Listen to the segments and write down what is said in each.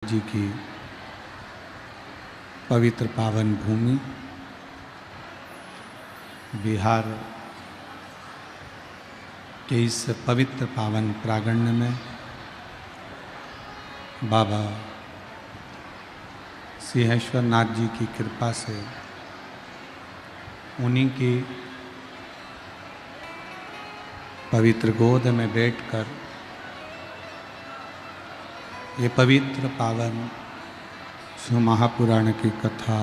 जी की पवित्र पावन भूमि बिहार के इस पवित्र पावन प्रांगण में बाबा सिंहेश्वर नाथ जी की कृपा से उन्हीं की पवित्र गोद में बैठकर ये पवित्र पावन शिव महापुराण की कथा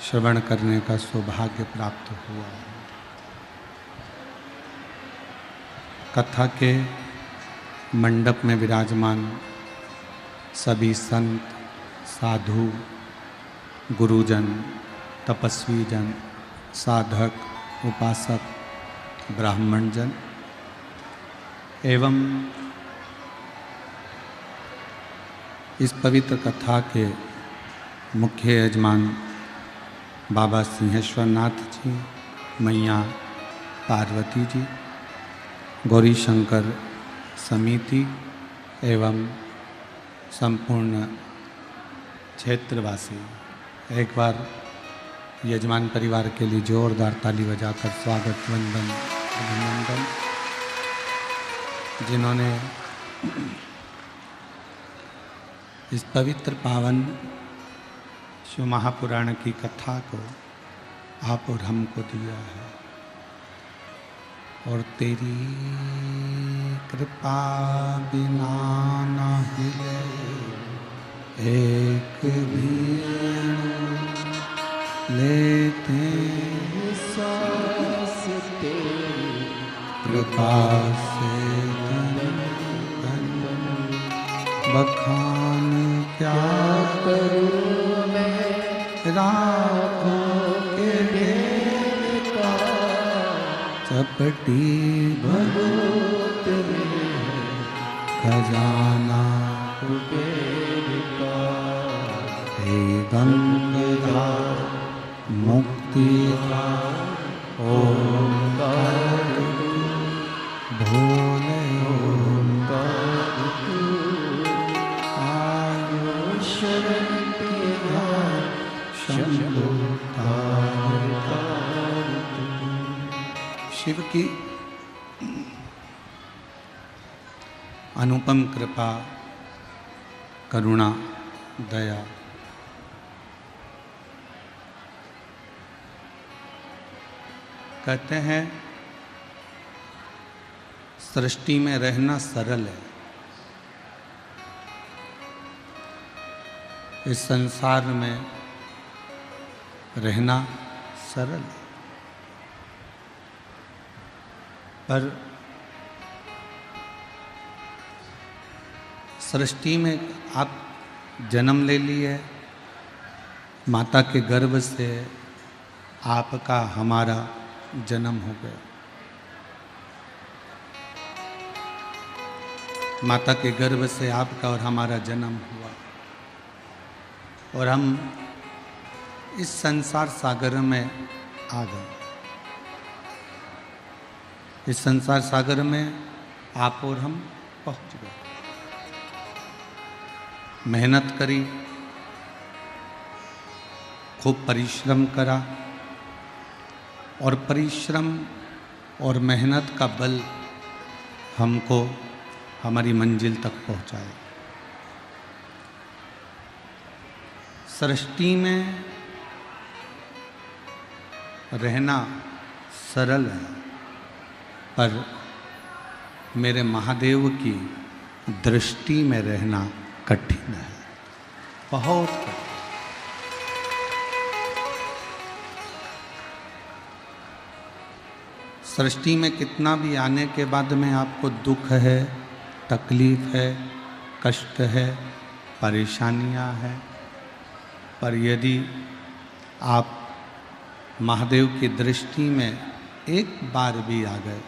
श्रवण करने का सौभाग्य प्राप्त हुआ है। कथा के मंडप में विराजमान सभी संत, साधु, गुरुजन, तपस्वी जन, साधक, उपासक, ब्राह्मण जन एवं इस पवित्र कथा के मुख्य यजमान बाबा सिंहेश्वर नाथ जी, मैया पार्वती जी, गौरी शंकर समिति एवं संपूर्ण क्षेत्रवासी एक बार यजमान परिवार के लिए जोरदार ताली बजाकर स्वागत वंदन अभिनंदन। जिन्होंने इस पवित्र पावन शिव महापुराण की कथा को आप और हमको दिया है और तेरी कृपा बिना न हिले एक भी लेते सांस तेरी कृपा से बखान क्या करूं मैं राखों के ढेर का चपटी भगवत खजाना कुबेर का हे गंगाधर मुक्ति का ओंकार भोले ओंकार आयुष शंभो शिव की अनुपम कृपा, करुणा, दया कहते हैं सृष्टि में रहना सरल है। इस संसार में रहना सरल है, पर सृष्टि में आप जन्म ले लिए, माता के गर्भ से आपका हमारा जन्म हो गया। माता के गर्भ से आपका और हमारा जन्म हुआ और हम इस संसार सागर में आ गए। इस संसार सागर में आप और हम पहुंच गए। मेहनत करी, खूब परिश्रम करा और परिश्रम और मेहनत का बल हमको हमारी मंजिल तक पहुंचाए। सृष्टि में रहना सरल है, पर मेरे महादेव की दृष्टि में रहना कठिन है, बहुत कठिन। सृष्टि में कितना भी आने के बाद में आपको दुख है, तकलीफ है, कष्ट है, परेशानियां हैं, पर यदि आप महादेव की दृष्टि में एक बार भी आ गए,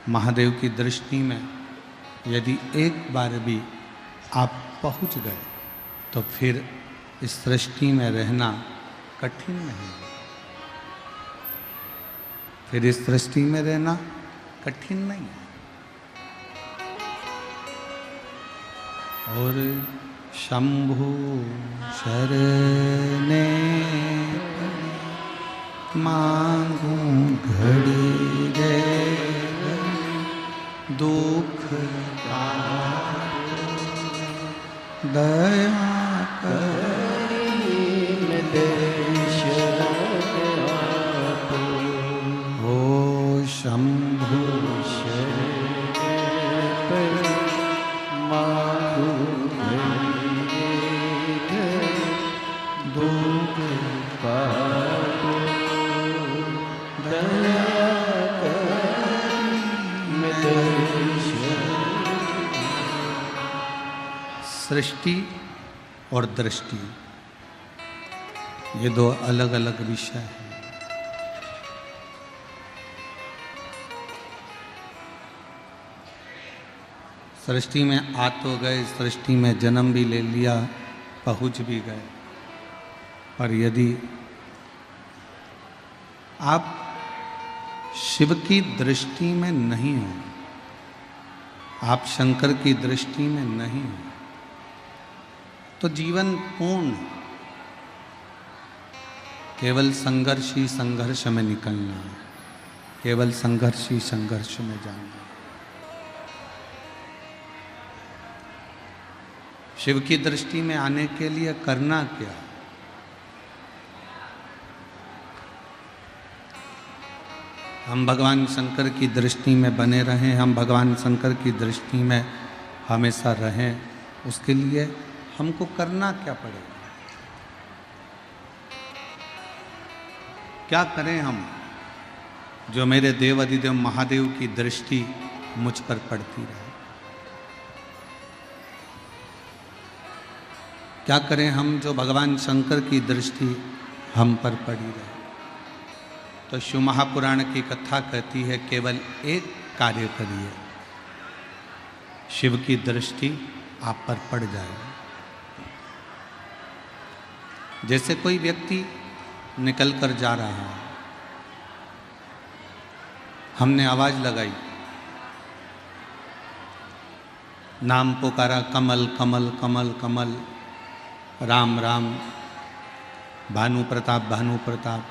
महादेव की दृष्टि में यदि एक बार भी आप पहुंच गए, तो फिर इस सृष्टि में रहना कठिन नहीं है। फिर इस सृष्टि में रहना कठिन नहीं है। और शंभु शरणे मांगू घड़ी रे दुख दया करी हो शंभु सृष्टि और दृष्टि ये दो अलग अलग विषय हैं। सृष्टि में आ तो गए, सृष्टि में जन्म भी ले लिया, पहुंच भी गए, पर यदि आप शिव की दृष्टि में नहीं हो, आप शंकर की दृष्टि में नहीं हो, तो जीवन पूर्ण केवल संघर्ष ही संघर्ष में निकलना, केवल संघर्ष ही संघर्ष में जाना। शिव की दृष्टि में आने के लिए करना क्या? हम भगवान शंकर की दृष्टि में बने रहें, हम भगवान शंकर की दृष्टि में हमेशा रहें, उसके लिए हमको करना क्या पड़ेगा? क्या करें हम जो मेरे देव अधिदेव महादेव की दृष्टि मुझ पर पड़ती रहे? क्या करें हम जो भगवान शंकर की दृष्टि हम पर पड़ी रहे? तो शिव महापुराण की कथा कहती है केवल एक कार्य करिए, शिव की दृष्टि आप पर पड़ जाएगी। जैसे कोई व्यक्ति निकल कर जा रहा है, हमने आवाज लगाई, नाम पुकारा, कमल कमल कमल कमल, राम राम, भानु प्रताप भानु प्रताप।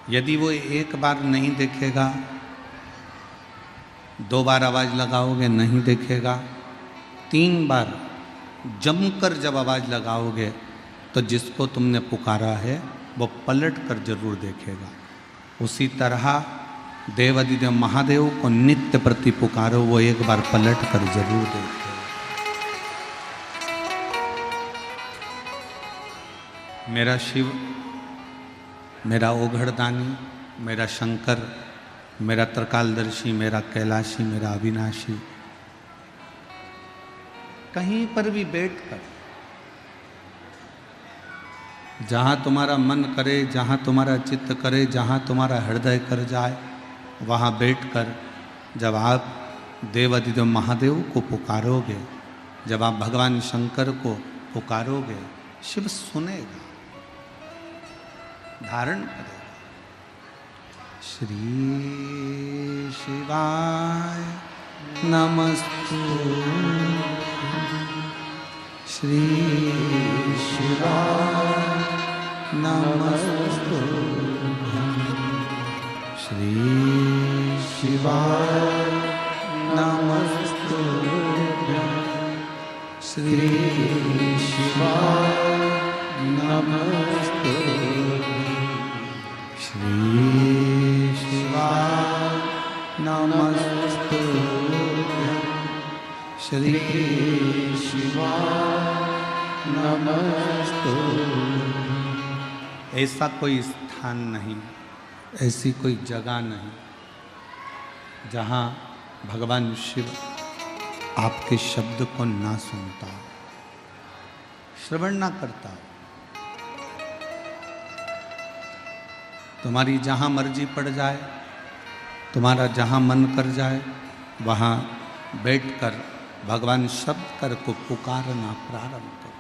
यदि वो एक बार नहीं देखेगा, दो बार आवाज लगाओगे नहीं देखेगा, तीन बार जमकर जब आवाज लगाओगे तो जिसको तुमने पुकारा है वो पलट कर जरूर देखेगा। उसी तरह देव अधिदेव महादेव को नित्य प्रति पुकारो, वो एक बार पलट कर जरूर देखेगा। मेरा शिव, मेरा ओघड़दानी, मेरा शंकर, मेरा त्रिकालदर्शी, मेरा कैलाशी, मेरा अविनाशी, कहीं पर भी बैठकर, जहाँ तुम्हारा मन करे, जहाँ तुम्हारा चित्त करे, जहाँ तुम्हारा हृदय कर जाए, वहाँ बैठकर जब आप देव अधिदेव महादेव को पुकारोगे, जब आप भगवान शंकर को पुकारोगे, शिव सुनेगा, धारण करेगा। श्री शिवाय नमस्तु, श्री शिवाय नमस्तु, श्री शिवाय नमस्तु, श्री शिवाय नमस्तु, श्री शिवाय नमस्तु, श्री शिवाय नमस्तु। ऐसा कोई स्थान नहीं, ऐसी कोई जगह नहीं जहाँ भगवान शिव आपके शब्द को ना सुनता, श्रवण ना करता। तुम्हारी जहाँ मर्जी पड़ जाए, तुम्हारा जहाँ मन कर जाए, वहाँ बैठकर भगवान शब्द कर को पुकारना प्रारंभ करो।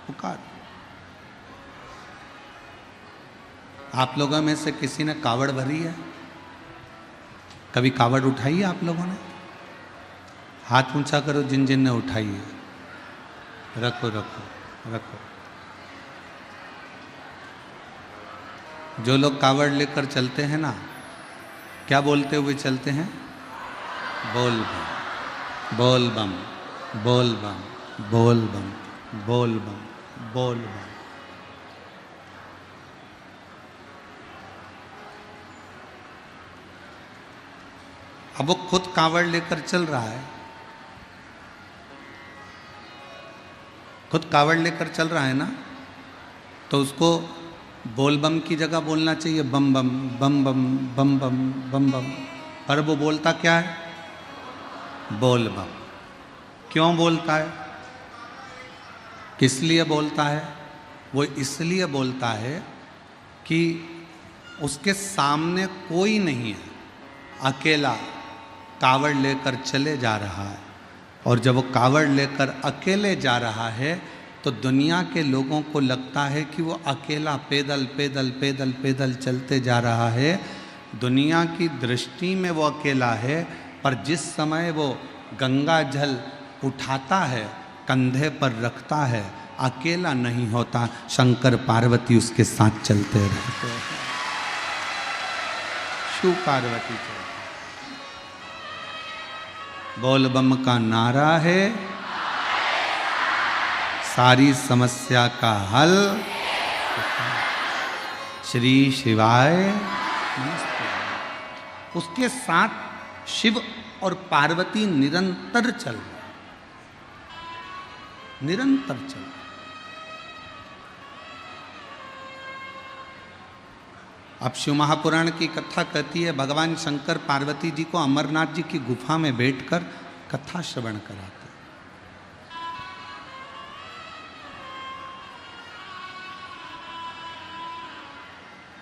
पुकार। आप लोगों में से किसी ने कावड़ भरी है? कभी कावड़ उठाई है आप लोगों ने? हाथ ऊंचा करो जिन जिन ने उठाई है। रखो रखो रखो। जो लोग कावड़ लेकर चलते हैं ना, क्या बोलते हुए चलते हैं? बोल बम बोल बम बोल बम बोल बम बोल बम बोल बम। अब वो खुद कावड़ लेकर चल रहा है, खुद कावड़ लेकर चल रहा है ना, तो उसको बोल बम की जगह बोलना चाहिए बम बम बम बम बम बम बम बम। पर वो बोलता क्या है? बोल बम। क्यों बोलता है? किस लिए बोलता है? वो इसलिए बोलता है कि उसके सामने कोई नहीं है, अकेला कावड़ लेकर चले जा रहा है। और जब वो कावड़ लेकर अकेले जा रहा है तो दुनिया के लोगों को लगता है कि वो अकेला पैदल पैदल पैदल पैदल चलते जा रहा है। दुनिया की दृष्टि में वो अकेला है, पर जिस समय वो गंगा जल उठाता है, कंधे पर रखता है, अकेला नहीं होता, शंकर पार्वती उसके साथ चलते रहते हैं। शिव पार्वती चलते। बोल बम का नारा है सारी समस्या का हल। श्री शिवाय नमस्ते। उसके साथ शिव और पार्वती निरंतर चल रहे, निरंतर चल रहे। अब शिव महापुराण की कथा कहती है भगवान शंकर पार्वती जी को अमरनाथ जी की गुफा में बैठकर कथा श्रवण कराते।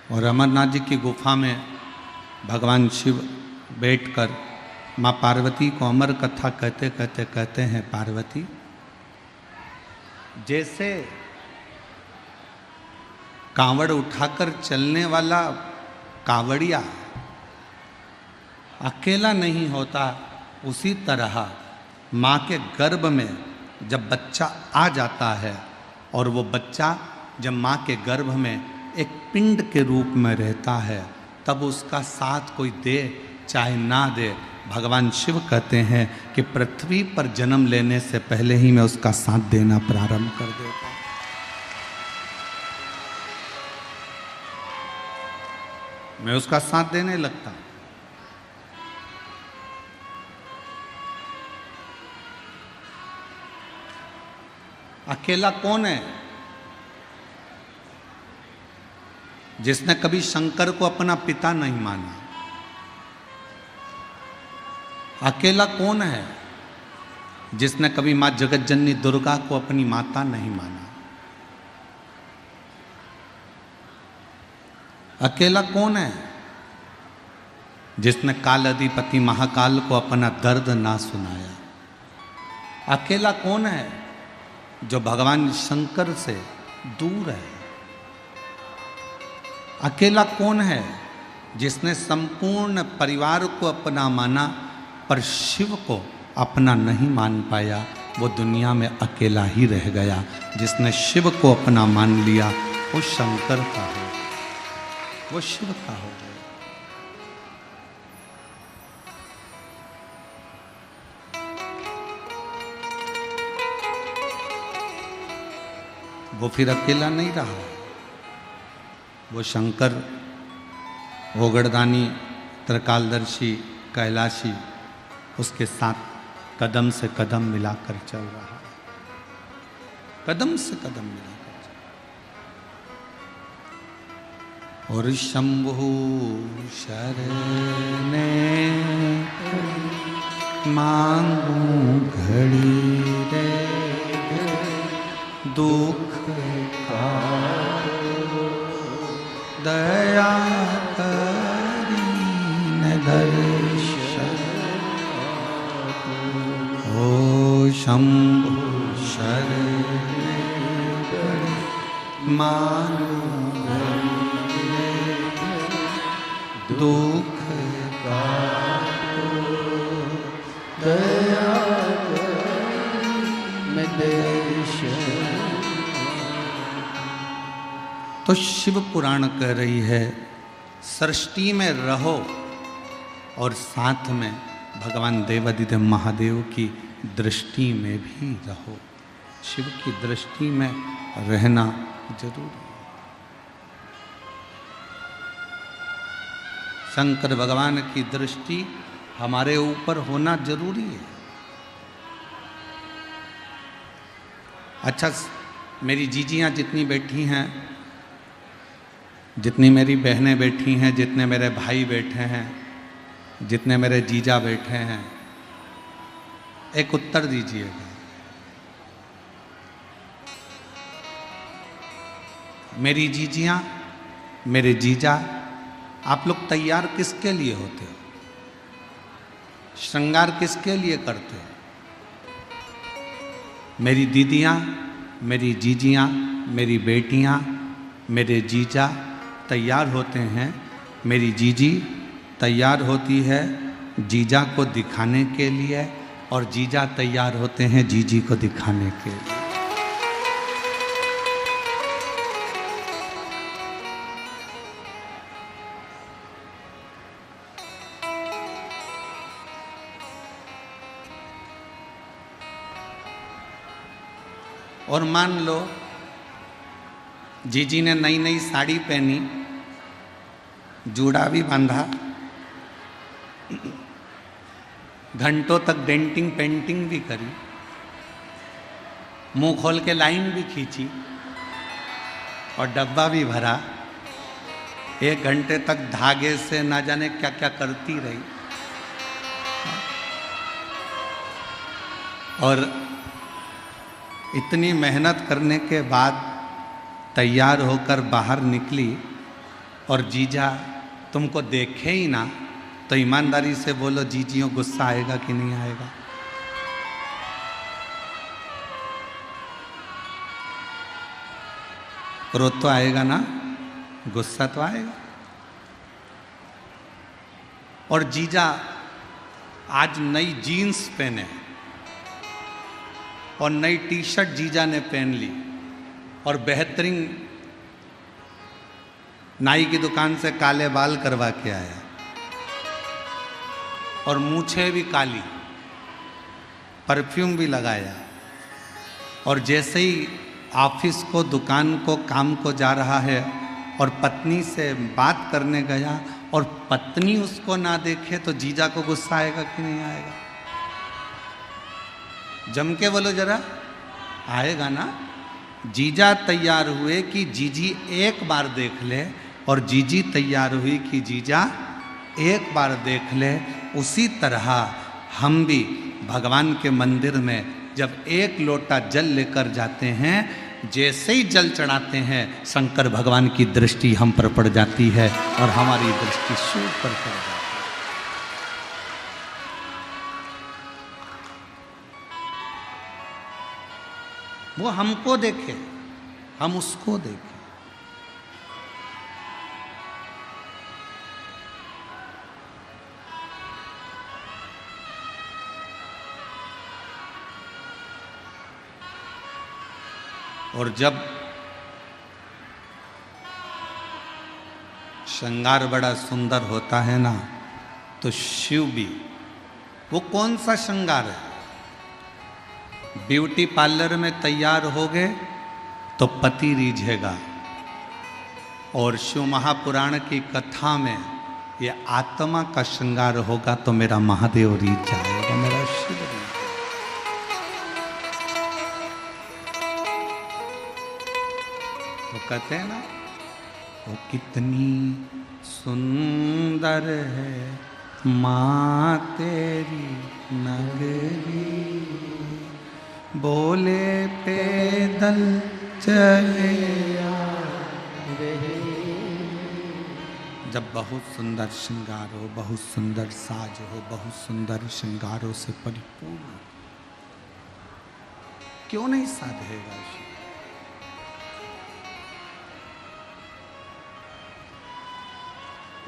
और अमरनाथ जी की गुफा में भगवान शिव बैठकर माँ पार्वती को अमर कथा कहते कहते कहते हैं, पार्वती जैसे कांवड़ उठाकर चलने वाला कांवड़िया अकेला नहीं होता, उसी तरह माँ के गर्भ में जब बच्चा आ जाता है और वो बच्चा जब माँ के गर्भ में एक पिंड के रूप में रहता है, तब उसका साथ कोई दे चाहे ना दे, भगवान शिव कहते हैं कि पृथ्वी पर जन्म लेने से पहले ही मैं उसका साथ देना प्रारंभ कर देता हूं। मैं उसका साथ देने लगता हूं। अकेला कौन है? जिसने कभी शंकर को अपना पिता नहीं माना। अकेला कौन है? जिसने कभी मां जगतजननी दुर्गा को अपनी माता नहीं माना। अकेला कौन है? जिसने काल अधिपति महाकाल को अपना दर्द ना सुनाया। अकेला कौन है? जो भगवान शंकर से दूर है। अकेला कौन है? जिसने संपूर्ण परिवार को अपना माना पर शिव को अपना नहीं मान पाया, वो दुनिया में अकेला ही रह गया। जिसने शिव को अपना मान लिया वो शंकर का हो, वो शिव का हो गया। वो फिर अकेला नहीं रहा। वो शंकर, ओगड़दानी, त्रिकालदर्शी, कैलाशी उसके साथ कदम से कदम मिलाकर चल रहा है, कदम से कदम मिलाकर चल। और शंभु शरणे मांगू घड़ी रे दुख का दया करीन दर्शन। ओ शंभु शरणे मानो दुख का दया में दर्शन। तो शिव पुराण कह रही है सृष्टि में रहो और साथ में भगवान देवादिदेव महादेव की दृष्टि में भी रहो। शिव की दृष्टि में रहना जरूरी है। शंकर भगवान की दृष्टि हमारे ऊपर होना जरूरी है। अच्छा, मेरी जीजियाँ जितनी बैठी हैं, जितनी मेरी बहनें बैठी हैं, जितने मेरे भाई बैठे हैं, जितने मेरे जीजा बैठे हैं, एक उत्तर दीजिएगा। मेरी जीजियाँ, मेरे जीजा, आप लोग तैयार किसके लिए होते हो? श्रृंगार किसके लिए करते हो? मेरी दीदियाँ, मेरी जीजियाँ, मेरी बेटियाँ, मेरे जीजा तैयार होते हैं। मेरी जीजी तैयार होती है जीजा को दिखाने के लिए और जीजा तैयार होते हैं जीजी को दिखाने के लिए। और मान लो जीजी ने नई नई साड़ी पहनी, जूड़ा भी बांधा, घंटों तक डेंटिंग पेंटिंग भी करी, मुंह खोल के लाइन भी खींची और डब्बा भी भरा, 1 घंटे तक धागे से ना जाने क्या क्या करती रही और इतनी मेहनत करने के बाद तैयार होकर बाहर निकली और जीजा तुमको देखे ही ना, तो ईमानदारी से बोलो जीजियों, गुस्सा आएगा कि नहीं आएगा? क्रोध तो आएगा ना, गुस्सा तो आएगा। और जीजा आज नई जीन्स पहने और नई टी शर्ट जीजा ने पहन ली और बेहतरीन नाई की दुकान से काले बाल करवा के आया और मूछें भी काली, परफ्यूम भी लगाया और जैसे ही ऑफिस को, दुकान को, काम को जा रहा है और पत्नी से बात करने गया और पत्नी उसको ना देखे तो जीजा को गुस्सा आएगा कि नहीं आएगा? जम के बोलो जरा, आएगा ना? जीजा तैयार हुए कि जीजी एक बार देख ले और जीजी तैयार हुई कि जीजा एक बार देख ले। उसी तरह हम भी भगवान के मंदिर में जब एक लोटा जल लेकर जाते हैं, जैसे ही जल चढ़ाते हैं शंकर भगवान की दृष्टि हम पर पड़ जाती है और हमारी दृष्टि शिव पर पड़ जाती है। वो हमको देखे, हम उसको देखें। और जब श्रृंगार बड़ा सुंदर होता है ना, तो शिव भी, वो कौन सा श्रृंगार है? ब्यूटी पार्लर में तैयार हो गए तो पति रीझेगा और शिव महापुराण की कथा में ये आत्मा का श्रृंगार होगा तो मेरा महादेव रीझ जाएगा, मेरा शिव रीझ। वो कहते हैं ना, वो कितनी सुंदर है माँ तेरी नगरी, बोले पैदल चले जब बहुत सुंदर श्रृंगार हो, बहुत सुंदर साज हो, बहुत सुंदर श्रृंगारों से परिपूर्ण, क्यों नहीं साधेगा?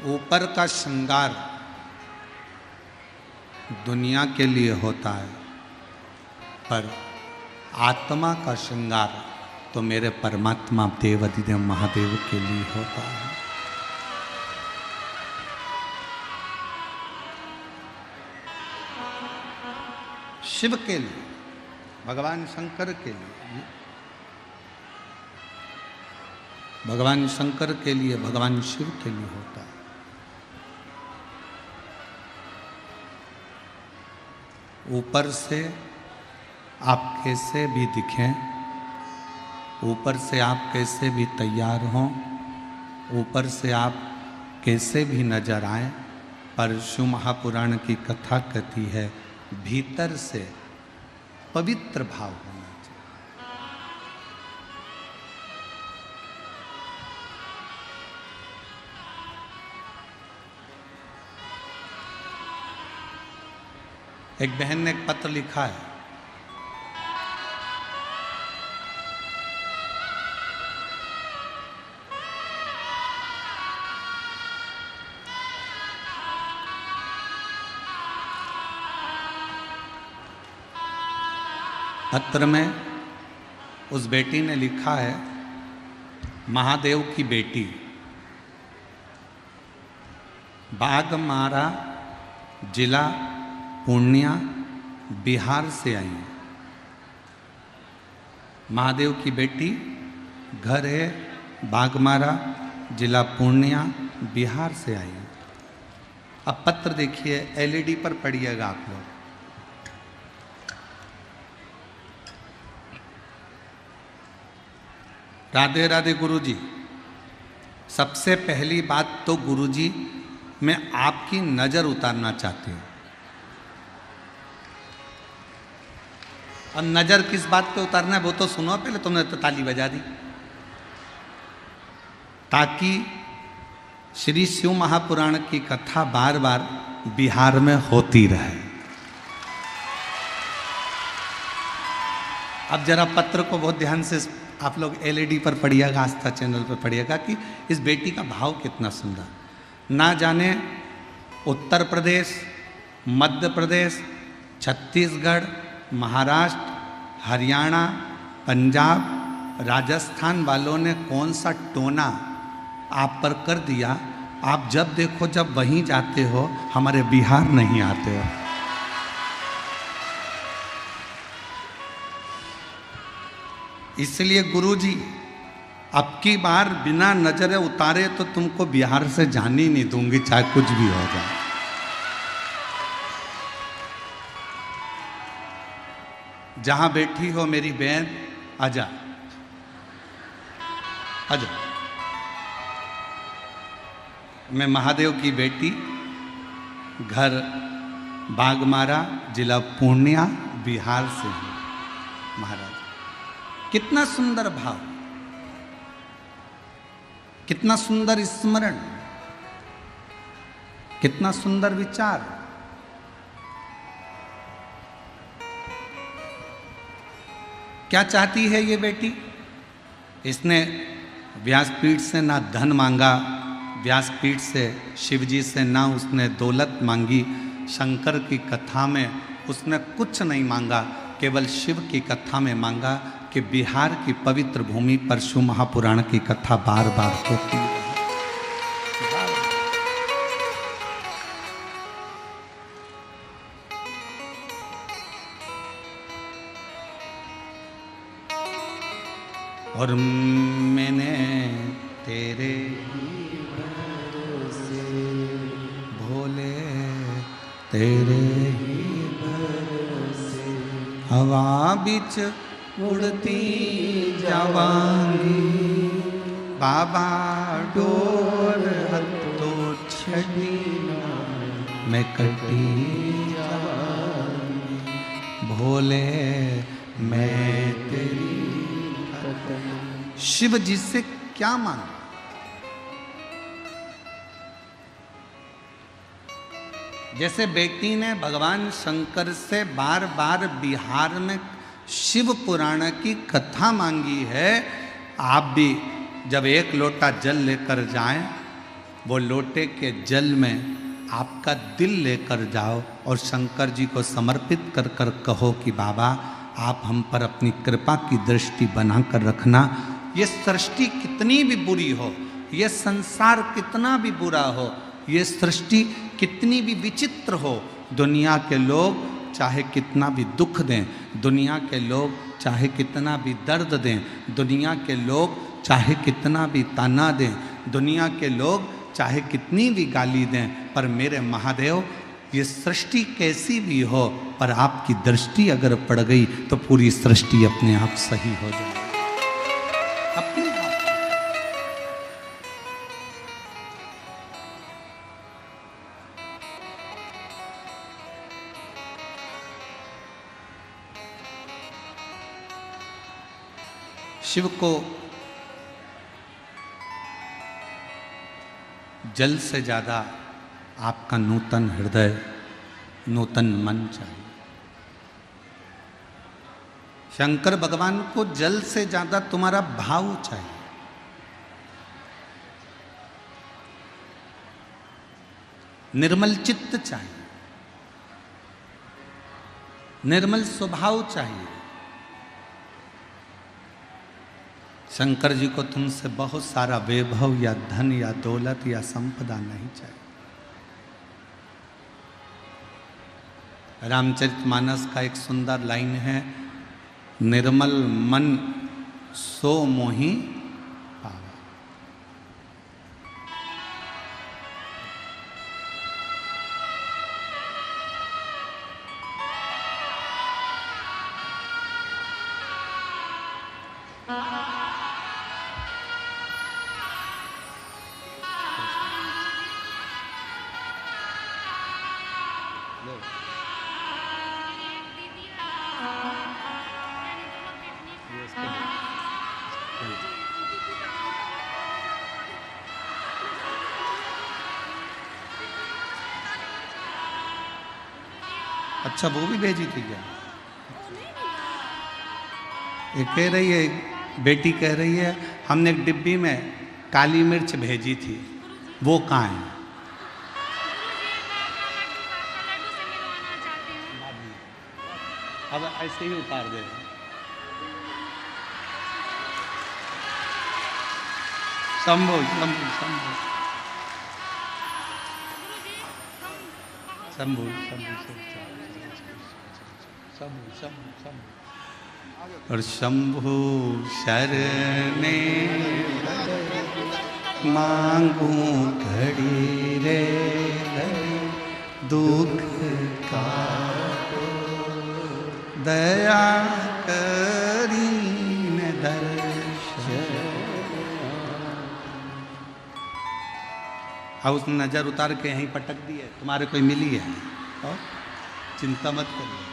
ऊपर का श्रृंगार दुनिया के लिए होता है, पर आत्मा का श्रृंगार तो मेरे परमात्मा देवाधिदेव महादेव के लिए होता है। शिव के लिए, भगवान शंकर के लिए, भगवान शंकर के लिए, भगवान शिव के लिए होता है। ऊपर से आप कैसे भी दिखें, ऊपर से आप कैसे भी तैयार हों, ऊपर से आप कैसे भी नजर आएं, पर शिव महापुराण की कथा कहती है भीतर से पवित्र भाव होना चाहिए। एक बहन ने एक पत्र लिखा है, पत्र में उस बेटी ने लिखा है, महादेव की बेटी बाघमारा जिला पूर्णिया बिहार से आई। महादेव की बेटी, घर है बाघमारा जिला पूर्णिया बिहार से आई। अब पत्र देखिए, एलईडी पर पढ़िएगा आप लोग। राधे राधे गुरुजी। सबसे पहली बात तो गुरुजी, मैं आपकी नजर उतारना चाहती हूं। अब नजर किस बात पे उतारना है वो तो सुनो पहले, तुमने तो ताली बजा दी, ताकि श्री शिव महापुराण की कथा बार बार बिहार में होती रहे। अब जरा पत्र को बहुत ध्यान से आप लोग एलईडी पर पढ़िएगा, आस्था चैनल पर पढ़िएगा कि इस बेटी का भाव कितना सुंदर। ना जाने उत्तर प्रदेश, मध्य प्रदेश, छत्तीसगढ़, महाराष्ट्र, हरियाणा, पंजाब, राजस्थान वालों ने कौन सा टोना आप पर कर दिया। आप जब देखो, जब वहीं जाते हो, हमारे बिहार नहीं आते हो। इसलिए गुरुजी, अब की बार बिना नजरे उतारे तो तुमको बिहार से जाने ही नहीं दूंगी, चाहे कुछ भी हो जाए। जहां बैठी हो मेरी बहन, आजा आजा। मैं महादेव की बेटी, घर बाघमारा जिला पूर्णिया बिहार से हूं। महाराज, कितना सुंदर भाव, कितना सुंदर स्मरण, कितना सुंदर विचार। क्या चाहती है ये बेटी? इसने व्यासपीठ से ना धन मांगा, व्यासपीठ से शिवजी से ना उसने दौलत मांगी, शंकर की कथा में उसने कुछ नहीं मांगा, केवल शिव की कथा में मांगा कि बिहार की पवित्र भूमि पर शिव महापुराण की कथा बार बार होती है। और मैंने तेरे भरोसे भोले, तेरे ही भरोसे हवा बिच उड़ती जावांगी, बाबा डोर हत्तो छड़ी मैं कटी जावांगी, भोले मैं तेरी। शिव जी से क्या मांगा? जैसे बेटी ने भगवान शंकर से बार बार बिहार में शिव पुराण की कथा मांगी है, आप भी जब एक लोटा जल लेकर जाएं, वो लोटे के जल में आपका दिल लेकर जाओ और शंकर जी को समर्पित कर कर कहो कि बाबा आप हम पर अपनी कृपा की दृष्टि बनाकर रखना। ये सृष्टि कितनी भी बुरी हो, ये संसार कितना भी बुरा हो, ये सृष्टि कितनी भी विचित्र हो, दुनिया के लोग चाहे कितना भी दुख दें, दुनिया के लोग चाहे कितना भी दर्द दें, दुनिया के लोग चाहे कितना भी ताना दें, दुनिया के लोग चाहे कितनी भी गाली दें, पर मेरे महादेव ये सृष्टि कैसी भी हो, पर आपकी दृष्टि अगर पड़ गई तो पूरी सृष्टि अपने आप सही हो जाए अपने आप। शिव को जल से ज्यादा आपका नूतन हृदय, नूतन मन चाहिए। शंकर भगवान को जल से ज्यादा तुम्हारा भाव चाहिए। निर्मल चित्त चाहिए, निर्मल स्वभाव चाहिए। शंकर जी को तुमसे बहुत सारा वैभव या धन या दौलत या संपदा नहीं चाहिए। रामचरितमानस का एक सुंदर लाइन है, निर्मल मन सो मोहि पावा। अच्छा वो भी भेजी थी क्या? ये कह रही है, बेटी कह रही है हमने एक डिब्बी में काली मिर्च भेजी थी, वो कहाँ है? अब ऐसे ही उतार दे। शंभो शंभो शंभो शंभो शंभो शंभो शंभो और शंभो शरणे मांगू घड़ी रे दुख का दया करीन दर्शन। अब उसने नजर उतार के यहीं पटक दी है, तुम्हारे कोई मिली है और चिंता मत करिए।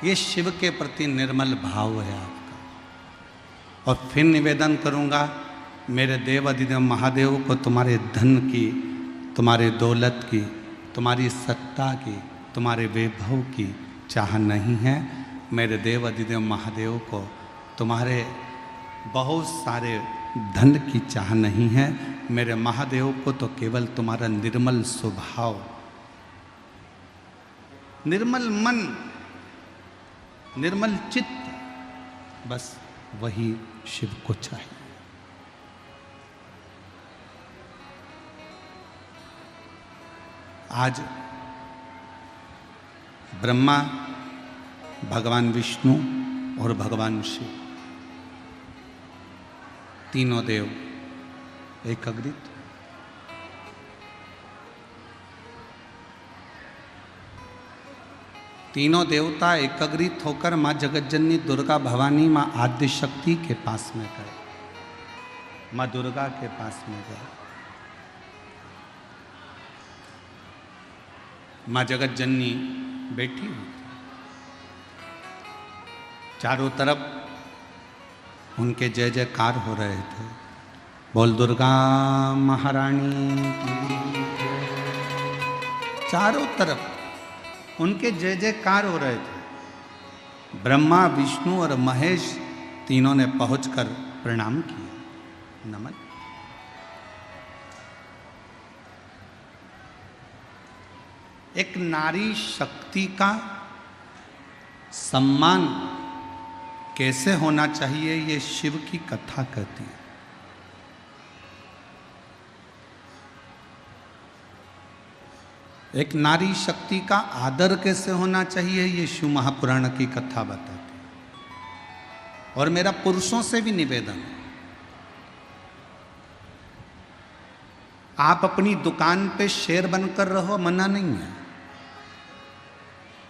ये शिव के प्रति निर्मल भाव है आपका। और फिर निवेदन करूंगा, मेरे देव अधिदेव महादेव को तुम्हारे धन की, तुम्हारे दौलत की, तुम्हारी सत्ता की, तुम्हारे वैभव की चाह नहीं है। मेरे देव अधिदेव महादेव को तुम्हारे बहुत सारे धन की चाह नहीं है। मेरे महादेव को तो केवल तुम्हारा निर्मल स्वभाव, निर्मल मन, निर्मल चित्त, बस वही शिव को चाहिए। आज ब्रह्मा, भगवान विष्णु और भगवान शिव, तीनों देव एकाग्रित। तीनों देवता एकाग्रित होकर माँ जगतजननी दुर्गा भवानी, माँ आद्य शक्ति के पास में गए, माँ दुर्गा के पास में गए। माँ जगतजननी बैठी हुई थी, चारों तरफ उनके जय जयकार हो रहे थे। बोल दुर्गा महारानी की। चारों तरफ उनके जय जयकार हो रहे थे। ब्रह्मा, विष्णु और महेश तीनों ने पहुंचकर प्रणाम किया, नमन। एक नारी शक्ति का सम्मान कैसे होना चाहिए, ये शिव की कथा कहती है। एक नारी शक्ति का आदर कैसे होना चाहिए, ये शिव महापुराण की कथा बताती है। और मेरा पुरुषों से भी निवेदन है, आप अपनी दुकान पे शेर बनकर रहो, मना नहीं है।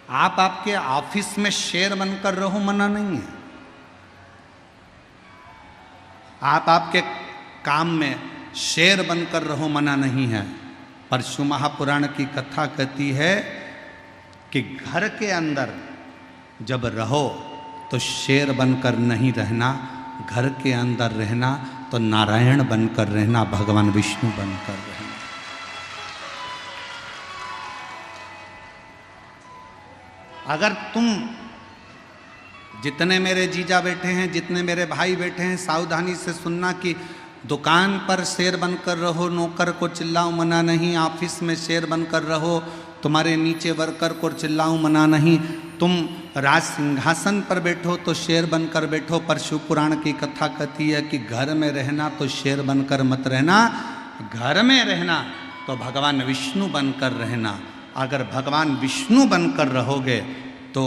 आप आपके ऑफिस में शेर बनकर रहो, मना नहीं है। आप आपके काम में शेर बनकर रहो, मना नहीं है। पर शिव महापुराण की कथा कहती है कि घर के अंदर जब रहो तो शेर बनकर नहीं रहना, घर के अंदर रहना तो नारायण बनकर रहना, भगवान विष्णु बनकर रहना। अगर तुम, जितने मेरे जीजा बैठे हैं, जितने मेरे भाई बैठे हैं, सावधानी से सुनना कि दुकान पर शेर बनकर रहो, नौकर को चिल्लाओ, मना नहीं। ऑफिस में शेर बनकर रहो, तुम्हारे नीचे वर्कर को चिल्लाओ, मना नहीं। तुम राज सिंहासन पर बैठो तो शेर बनकर बैठो, पर शिव पुराण की कथा कहती है कि घर में रहना तो शेर बनकर मत रहना, घर में रहना तो भगवान विष्णु बनकर रहना। अगर भगवान विष्णु बनकर रहोगे तो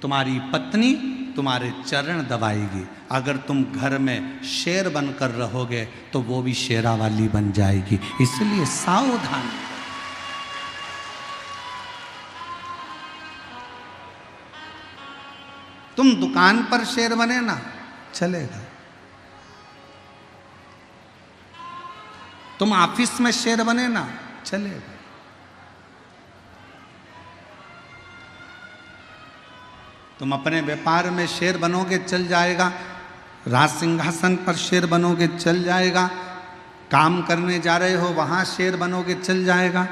तुम्हारी पत्नी तुम्हारे चरण दबाएगी। अगर तुम घर में शेर बनकर रहोगे तो वो भी शेरा वाली बन जाएगी। इसलिए सावधान। तुम दुकान पर शेर बने ना, चलेगा। तुम ऑफिस में शेर बने ना, चलेगा। तुम अपने व्यापार में शेर बनोगे, चल जाएगा। राज सिंहासन पर शेर बनोगे, चल जाएगा। काम करने जा रहे हो, वहाँ शेर बनोगे, चल जाएगा।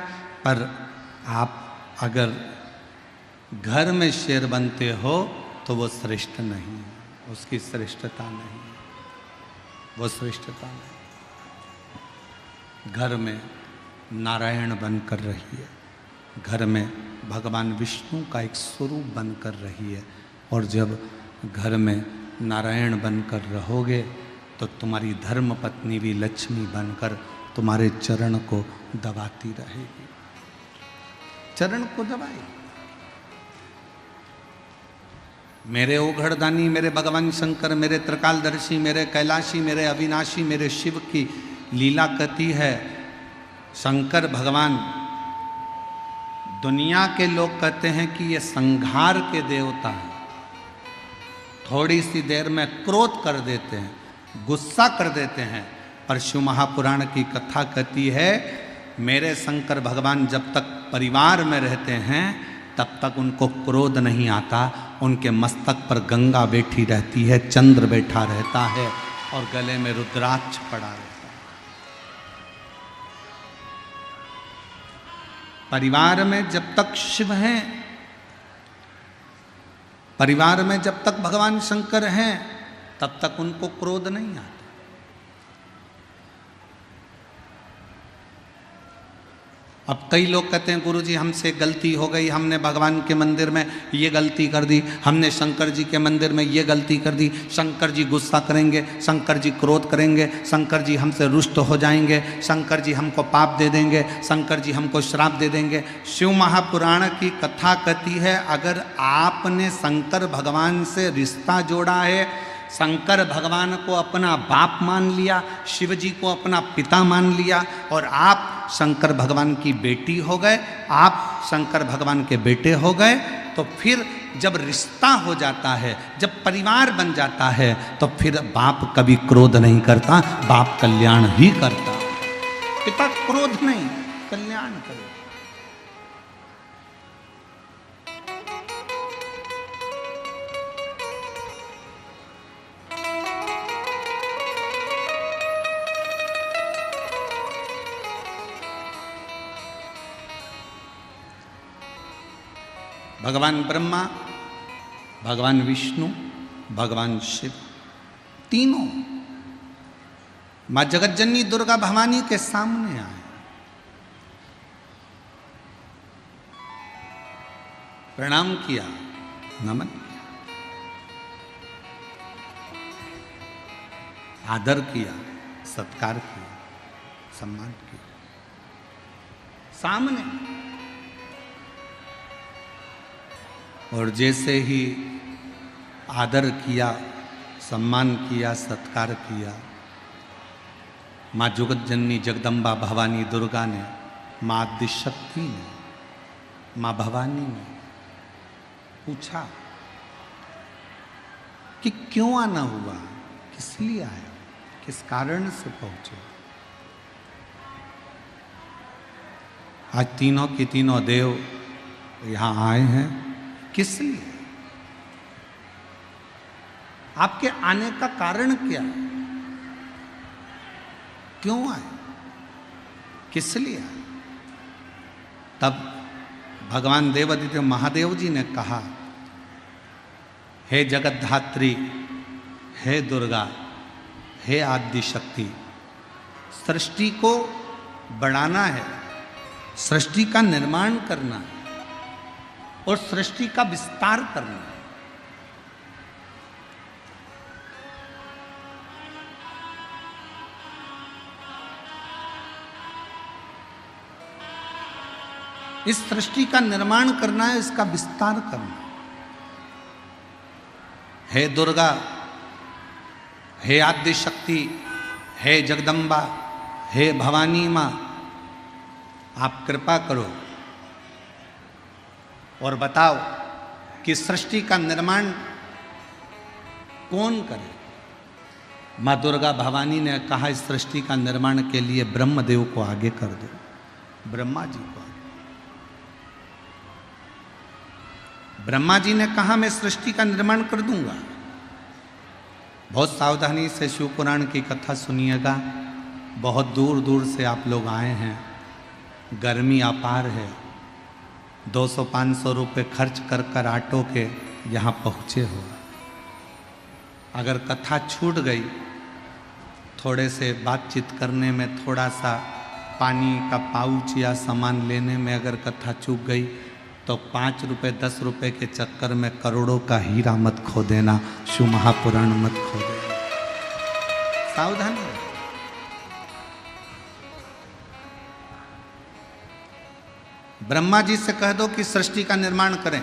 पर आप अगर घर में शेर बनते हो तो वो श्रेष्ठ नहीं है, उसकी श्रेष्ठता नहीं है, वो श्रेष्ठता नहीं। घर में नारायण बनकर रहिए, घर में भगवान विष्णु का एक स्वरूप बनकर रहिए। और जब घर में नारायण बनकर रहोगे तो तुम्हारी धर्म पत्नी भी लक्ष्मी बनकर तुम्हारे चरण को दबाती रहेगी, चरण को दबाएगी। मेरे ओघड़दानी, मेरे भगवान शंकर, मेरे त्रिकालदर्शी, मेरे कैलाशी, मेरे अविनाशी, मेरे शिव की लीला कहती है। शंकर भगवान, दुनिया के लोग कहते हैं कि ये संहार के देवता हैं, थोड़ी सी देर में क्रोध कर देते हैं, गुस्सा कर देते हैं। पर शिव महापुराण की कथा कहती है मेरे शंकर भगवान जब तक परिवार में रहते हैं तब तक उनको क्रोध नहीं आता। उनके मस्तक पर गंगा बैठी रहती है, चंद्र बैठा रहता है और गले में रुद्राक्ष पड़ा रहता है। परिवार में जब तक शिव हैं, परिवार में जब तक भगवान शंकर हैं, तब तक उनको क्रोध नहीं आता। अब कई लोग कहते हैं गुरुजी हमसे गलती हो गई, हमने भगवान के मंदिर में ये गलती कर दी, हमने शंकर जी के मंदिर में ये गलती कर दी, शंकर जी गुस्सा करेंगे, शंकर जी क्रोध करेंगे, शंकर जी हमसे रुष्ट हो जाएंगे, शंकर जी हमको पाप दे देंगे, शंकर जी हमको श्राप दे देंगे। शिव महापुराण की कथा कहती है अगर आपने शंकर भगवान से रिश्ता जोड़ा है, शंकर भगवान को अपना बाप मान लिया, शिव जी को अपना पिता मान लिया और आप शंकर भगवान की बेटी हो गए, आप शंकर भगवान के बेटे हो गए, तो फिर जब रिश्ता हो जाता है, जब परिवार बन जाता है, तो फिर बाप कभी क्रोध नहीं करता, बाप कल्याण ही करता। पिता क्रोध नहीं, कल्याण करे। भगवान ब्रह्मा, भगवान विष्णु, भगवान शिव, तीनों माँ जगतजननी दुर्गा भवानी के सामने आए। प्रणाम किया, नमन किया, आदर किया, सत्कार किया, सम्मान किया सामने। और जैसे ही आदर किया, सम्मान किया, सत्कार किया, माँ जुगत जननी जगदम्बा भवानी दुर्गा ने, माँ आदिशक्ति ने, माँ भवानी ने पूछा कि क्यों आना हुआ, किस लिए आया, किस कारण से पहुंचे। आज तीनों के तीनों देव यहां आए हैं, किस लिए? आपके आने का कारण क्या है? क्यों आए, किस लिए आए? तब भगवान देवादिदेव महादेव जी ने कहा, हे जगतधात्री, हे दुर्गा, हे आदि शक्ति, सृष्टि को बढ़ाना है, सृष्टि का निर्माण करना है और सृष्टि का विस्तार करना है। इस सृष्टि का निर्माण करना है, इसका विस्तार करना है। हे दुर्गा, हे आदि शक्ति, हे जगदम्बा, हे भवानी माँ, आप कृपा करो और बताओ कि सृष्टि का निर्माण कौन करे। माँ दुर्गा भवानी ने कहा, इस सृष्टि का निर्माण के लिए ब्रह्मदेव को आगे कर दो, ब्रह्मा जी को। ब्रह्मा जी ने कहा, मैं सृष्टि का निर्माण कर दूंगा। बहुत सावधानी से शिव पुराण की कथा सुनिएगा। बहुत दूर दूर से आप लोग आए हैं, गर्मी अपार है, 200-500 रुपये खर्च कर कर ऑटो के यहाँ पहुँचे हो। अगर कथा छूट गई, थोड़े से बातचीत करने में, थोड़ा सा पानी का पाउच या सामान लेने में अगर कथा चूक गई, तो 5 रुपये 10 रुपये के चक्कर में करोड़ों का हीरा मत खो देना, शिव महापुराण मत खो देना। सावधान है। ब्रह्मा जी से कह दो कि सृष्टि का निर्माण करें।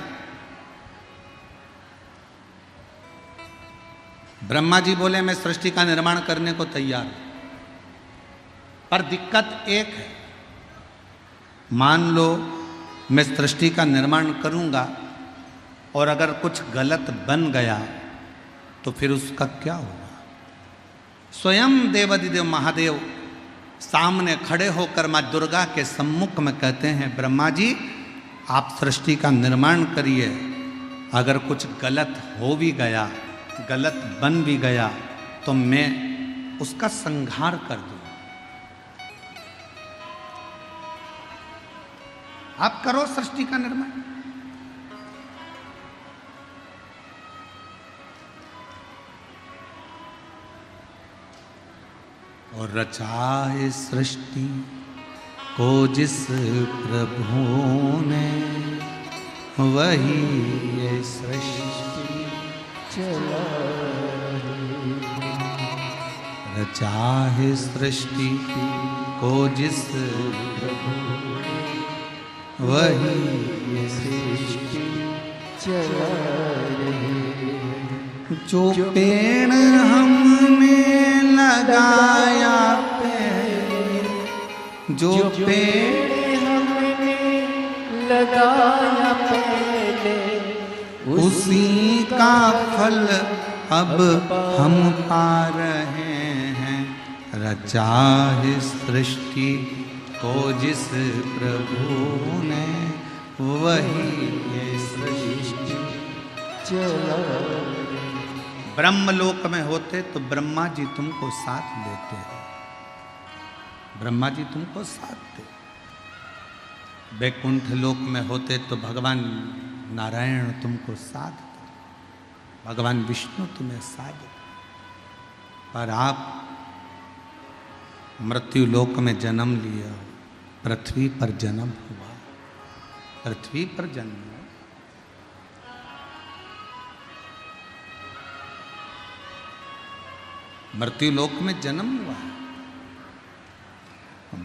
ब्रह्मा जी बोले, मैं सृष्टि का निर्माण करने को तैयार हूं, पर दिक्कत एक है। मान लो मैं सृष्टि का निर्माण करूंगा और अगर कुछ गलत बन गया तो फिर उसका क्या होगा। स्वयं देवादिदेव महादेव सामने खड़े होकर माँ दुर्गा के सम्मुख में कहते हैं, ब्रह्मा जी आप सृष्टि का निर्माण करिए, अगर कुछ गलत हो भी गया, गलत बन भी गया, तो मैं उसका संहार कर दूं। आप करो सृष्टि का निर्माण। और रचा है सृष्टि को जिस प्रभु ने, वही ये सृष्टि चला। रचा है सृष्टि को जिस प्रभु, वही ये सृष्टि चला रही। जो पेड़ हमने लगाया पहले, जो पेड़ हमने लगाया पहले, उसी का फल अब हम पा रहे हैं। रचा है सृष्टि को जिस प्रभु ने, वही ये सृष्टि चला। ब्रह्मलोक में होते तो ब्रह्मा जी तुमको साथ देते हैं, ब्रह्मा जी तुमको साथ दे। वैकुंठ लोक में होते तो भगवान नारायण तुमको साथ दे, भगवान विष्णु तुम्हें साथ दे। पर आप मृत्यु लोक में जन्म लिया, पृथ्वी पर जन्म हुआ, पृथ्वी पर जन्म हुआ। मृत्यु लोक में जन्म हुआ है।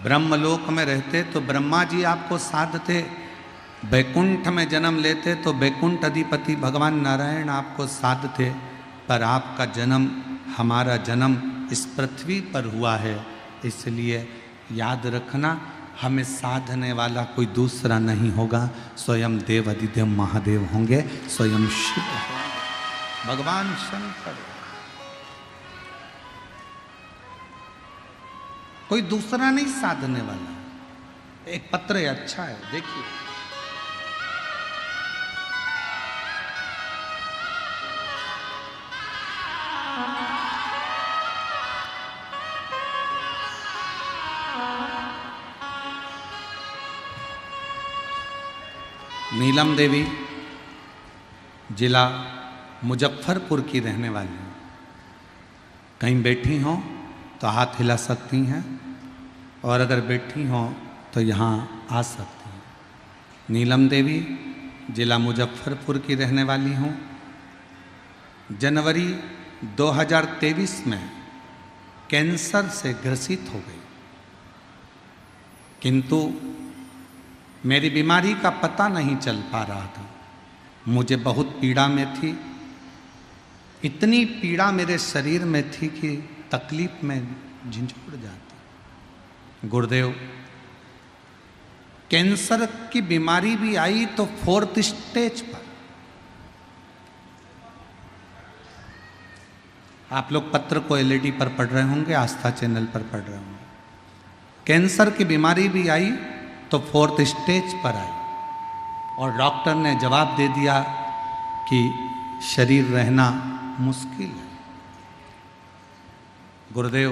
ब्रह्मलोक में रहते तो ब्रह्मा जी आपको साधते, बैकुंठ में जन्म लेते तो बैकुंठ अधिपति भगवान नारायण आपको साधते, पर आपका जन्म, हमारा जन्म इस पृथ्वी पर हुआ है। इसलिए याद रखना, हमें साधने वाला कोई दूसरा नहीं होगा, स्वयं देव अधिदेव महादेव होंगे, स्वयं शिव होंगे, भगवान शंकर। कोई दूसरा नहीं साधने वाला। एक पत्र है, अच्छा है, देखिए। नीलम देवी जिला मुजफ्फरपुर की रहने वाली हैं। कहीं बैठी हों तो हाथ हिला सकती हैं, और अगर बैठी हों तो यहाँ आ सकती हैं। नीलम देवी जिला मुजफ्फरपुर की रहने वाली हूँ। जनवरी 2023 में कैंसर से ग्रसित हो गई, किंतु मेरी बीमारी का पता नहीं चल पा रहा था। मुझे बहुत पीड़ा में थी, इतनी पीड़ा मेरे शरीर में थी कि तकलीफ में झंझोड़ जाती। गुरुदेव, कैंसर की बीमारी भी आई तो 4th स्टेज पर। आप लोग पत्र को एलईडी पर पढ़ रहे होंगे, आस्था चैनल पर पढ़ रहे होंगे। कैंसर की बीमारी भी आई तो 4th स्टेज पर आई, और डॉक्टर ने जवाब दे दिया कि शरीर रहना मुश्किल है। गुरुदेव,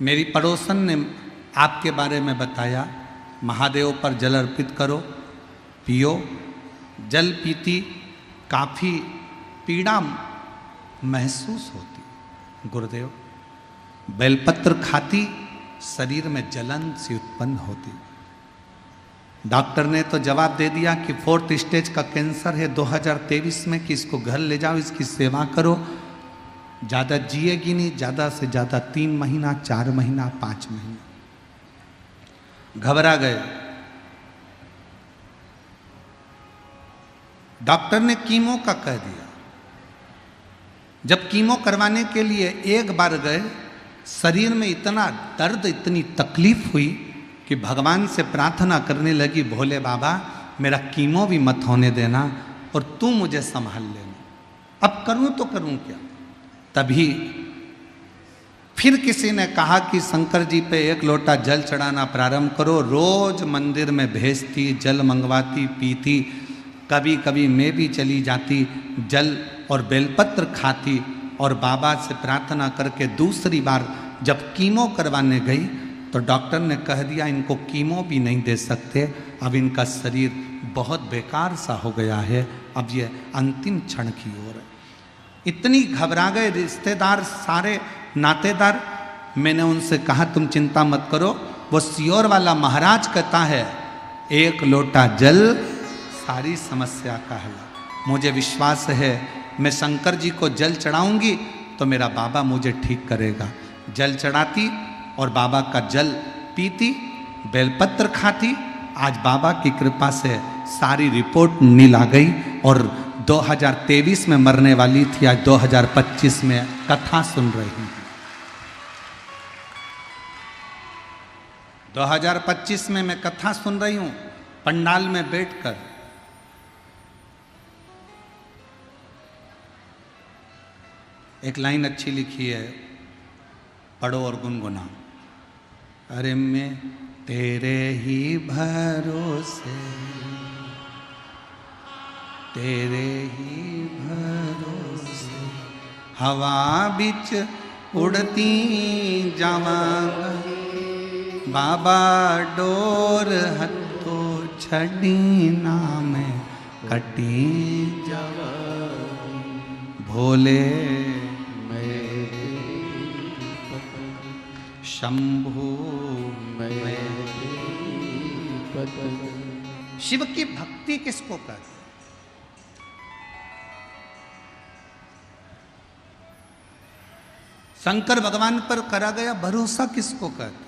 मेरी पड़ोसन ने आपके बारे में बताया, महादेव पर जल अर्पित करो, पियो। जल पीती काफ़ी पीड़ा महसूस होती। गुरुदेव, बेलपत्र खाती, शरीर में जलन सी उत्पन्न होती। डॉक्टर ने तो जवाब दे दिया कि 4th स्टेज का कैंसर है 2023 में, कि इसको घर ले जाओ, इसकी सेवा करो, ज़्यादा जिएगी नहीं, ज़्यादा से ज़्यादा 3 महीना, 4 महीना, 5 महीना। घबरा गए। डॉक्टर ने कीमो का कह दिया। जब कीमो करवाने के लिए एक बार गए, शरीर में इतना दर्द, इतनी तकलीफ हुई कि भगवान से प्रार्थना करने लगी, भोले बाबा मेरा कीमो भी मत होने देना, और तू मुझे संभाल लेना। अब करूं तो करूं क्या। तभी फिर किसी ने कहा कि शंकर जी पे 1 लोटा जल चढ़ाना प्रारंभ करो। रोज मंदिर में भेजती, जल मंगवाती, पीती, कभी कभी मैं भी चली जाती, जल और बेलपत्र खाती, और बाबा से प्रार्थना करके दूसरी बार जब कीमो करवाने गई तो डॉक्टर ने कह दिया इनको कीमो भी नहीं दे सकते, अब इनका शरीर बहुत बेकार सा हो गया है, अब ये अंतिम क्षण की ओर है। इतनी घबरा गए रिश्तेदार, सारे नातेदार। मैंने उनसे कहा तुम चिंता मत करो, वो सियोर वाला महाराज कहता है 1 लोटा जल सारी समस्या का हल। मुझे विश्वास है मैं शंकर जी को जल चढ़ाऊंगी तो मेरा बाबा मुझे ठीक करेगा। जल चढ़ाती और बाबा का जल पीती, बेलपत्र खाती। आज बाबा की कृपा से सारी रिपोर्ट नील आ गई, और 2023 में मरने वाली थी, आज 2025 में कथा सुन रही हूँ। 2025 में मैं कथा सुन रही हूँ पंडाल में बैठकर। एक लाइन अच्छी लिखी है, पढ़ो और गुनगुनाओ। अरे मैं तेरे ही भरोसे, तेरे ही भरोसे हवा बिच उड़ती जावांगा, बाबा डोर हथो छड़ी नाम कटी जावा, भोले शंभु शिव की भक्ति किसको कहते? शंकर भगवान पर करा गया भरोसा किसको कहते हैं?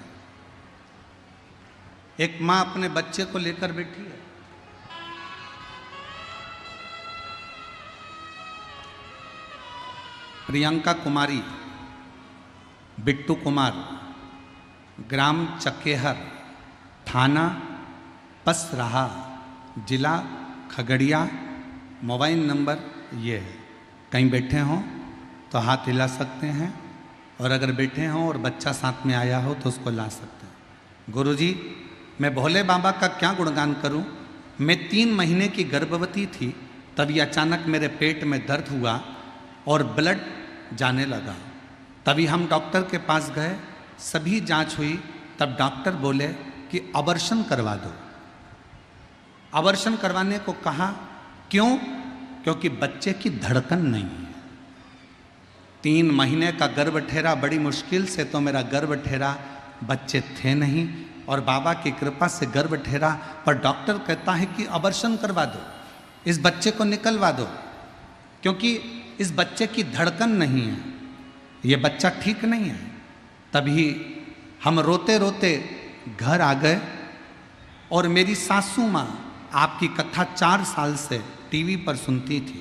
एक मां अपने बच्चे को लेकर बैठी है, प्रियंका कुमारी, बिट्टू कुमार, ग्राम चकेहर, थाना पसराहा, जिला खगड़िया, मोबाइल नंबर ये है। कहीं बैठे हों तो हाथ हिला सकते हैं, और अगर बैठे हों और बच्चा साथ में आया हो तो उसको ला सकते हैं। गुरुजी, मैं भोले बाबा का क्या गुणगान करूं? मैं 3 महीने की गर्भवती थी, तभी अचानक मेरे पेट में दर्द हुआ और ब्लड जाने लगा। तभी हम डॉक्टर के पास गए, सभी जांच हुई, तब डॉक्टर बोले कि अबॉर्शन करवा दो। अबॉर्शन करवाने को कहा, क्यों? क्योंकि बच्चे की धड़कन नहीं है। 3 महीने का गर्भ ठहरा, बड़ी मुश्किल से तो मेरा गर्भ ठहरा, बच्चे थे नहीं, और बाबा की कृपा से गर्भ ठहरा, पर डॉक्टर कहता है कि अबॉर्शन करवा दो, इस बच्चे को निकलवा दो, क्योंकि इस बच्चे की धड़कन नहीं है, ये बच्चा ठीक नहीं है। तभी हम रोते रोते घर आ गए, और मेरी सासू माँ आपकी कथा 4 साल से टीवी पर सुनती थी,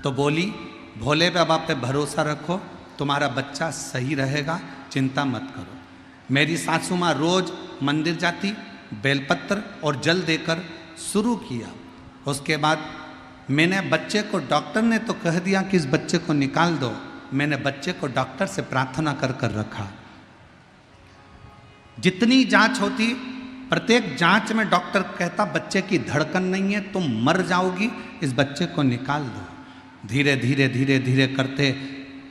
तो बोली भोले बाबा पे भरोसा रखो, तुम्हारा बच्चा सही रहेगा, चिंता मत करो। मेरी सासू माँ रोज मंदिर जाती, बेलपत्र और जल देकर शुरू किया। उसके बाद मैंने बच्चे को, डॉक्टर ने तो कह दिया कि इस बच्चे को निकाल दो, मैंने बच्चे को डॉक्टर से प्रार्थना कर कर रखा। जितनी जांच होती, प्रत्येक जांच में डॉक्टर कहता बच्चे की धड़कन नहीं है, तुम मर जाओगी, इस बच्चे को निकाल दो। धीरे धीरे धीरे धीरे करते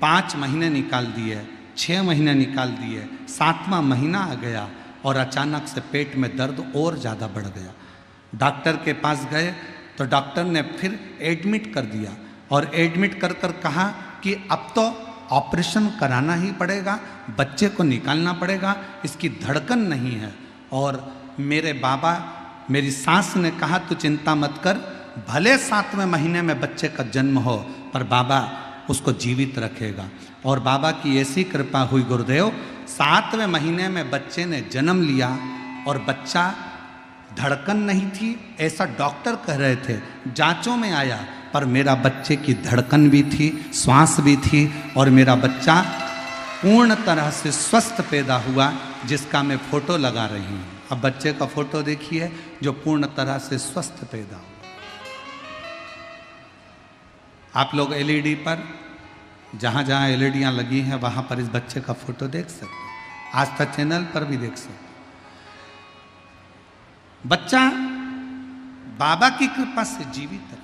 5 महीने निकाल दिए, 6 महीने निकाल दिए, 7वां महीना आ गया, और अचानक से पेट में दर्द और ज़्यादा बढ़ गया। डॉक्टर के पास गए तो डॉक्टर ने फिर एडमिट कर दिया, और एडमिट कर कर कहा कि अब तो ऑपरेशन कराना ही पड़ेगा, बच्चे को निकालना पड़ेगा, इसकी धड़कन नहीं है। और मेरे बाबा, मेरी सास ने कहा तू चिंता मत कर, भले 7वें महीने में बच्चे का जन्म हो, पर बाबा उसको जीवित रखेगा। और बाबा की ऐसी कृपा हुई गुरुदेव, 7वें महीने में बच्चे ने जन्म लिया, और बच्चा धड़कन नहीं थी ऐसा डॉक्टर कह रहे थे, जांचों में आया, पर मेरा बच्चे की धड़कन भी थी, श्वास भी थी, और मेरा बच्चा पूर्ण तरह से स्वस्थ पैदा हुआ, जिसका मैं फोटो लगा रही हूँ। अब बच्चे का फोटो देखिए, जो पूर्ण तरह से स्वस्थ पैदा हुआ। आप लोग एलईडी पर, जहाँ जहाँ एलईडियाँ लगी हैं वहाँ पर इस बच्चे का फोटो देख सकते हैं, आस्था चैनल पर भी देख सकते हैं। बच्चा बाबा की कृपा से जीवित रहा,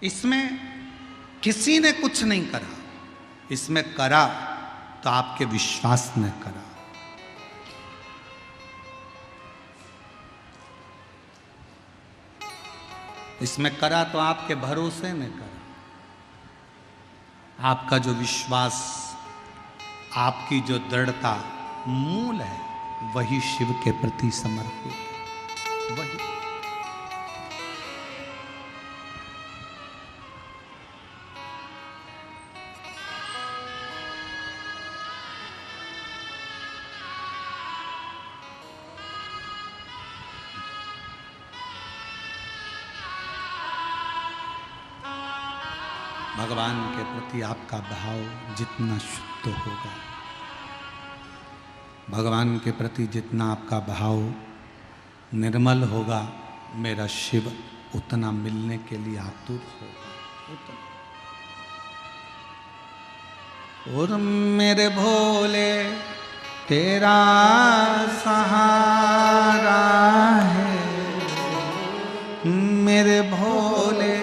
इसमें किसी ने कुछ नहीं करा, इसमें करा तो आपके विश्वास ने करा। इसमें करा तो आपके भरोसे ने करा। आपका जो विश्वास, आपकी जो दृढ़ता मूल है, वही शिव के प्रति समर्पित है। वही भगवान के प्रति आपका भाव जितना शुद्ध होगा, भगवान के प्रति जितना आपका भाव निर्मल होगा, मेरा शिव उतना मिलने के लिए आतुर होगा। और मेरे भोले तेरा सहारा है, मेरे भोले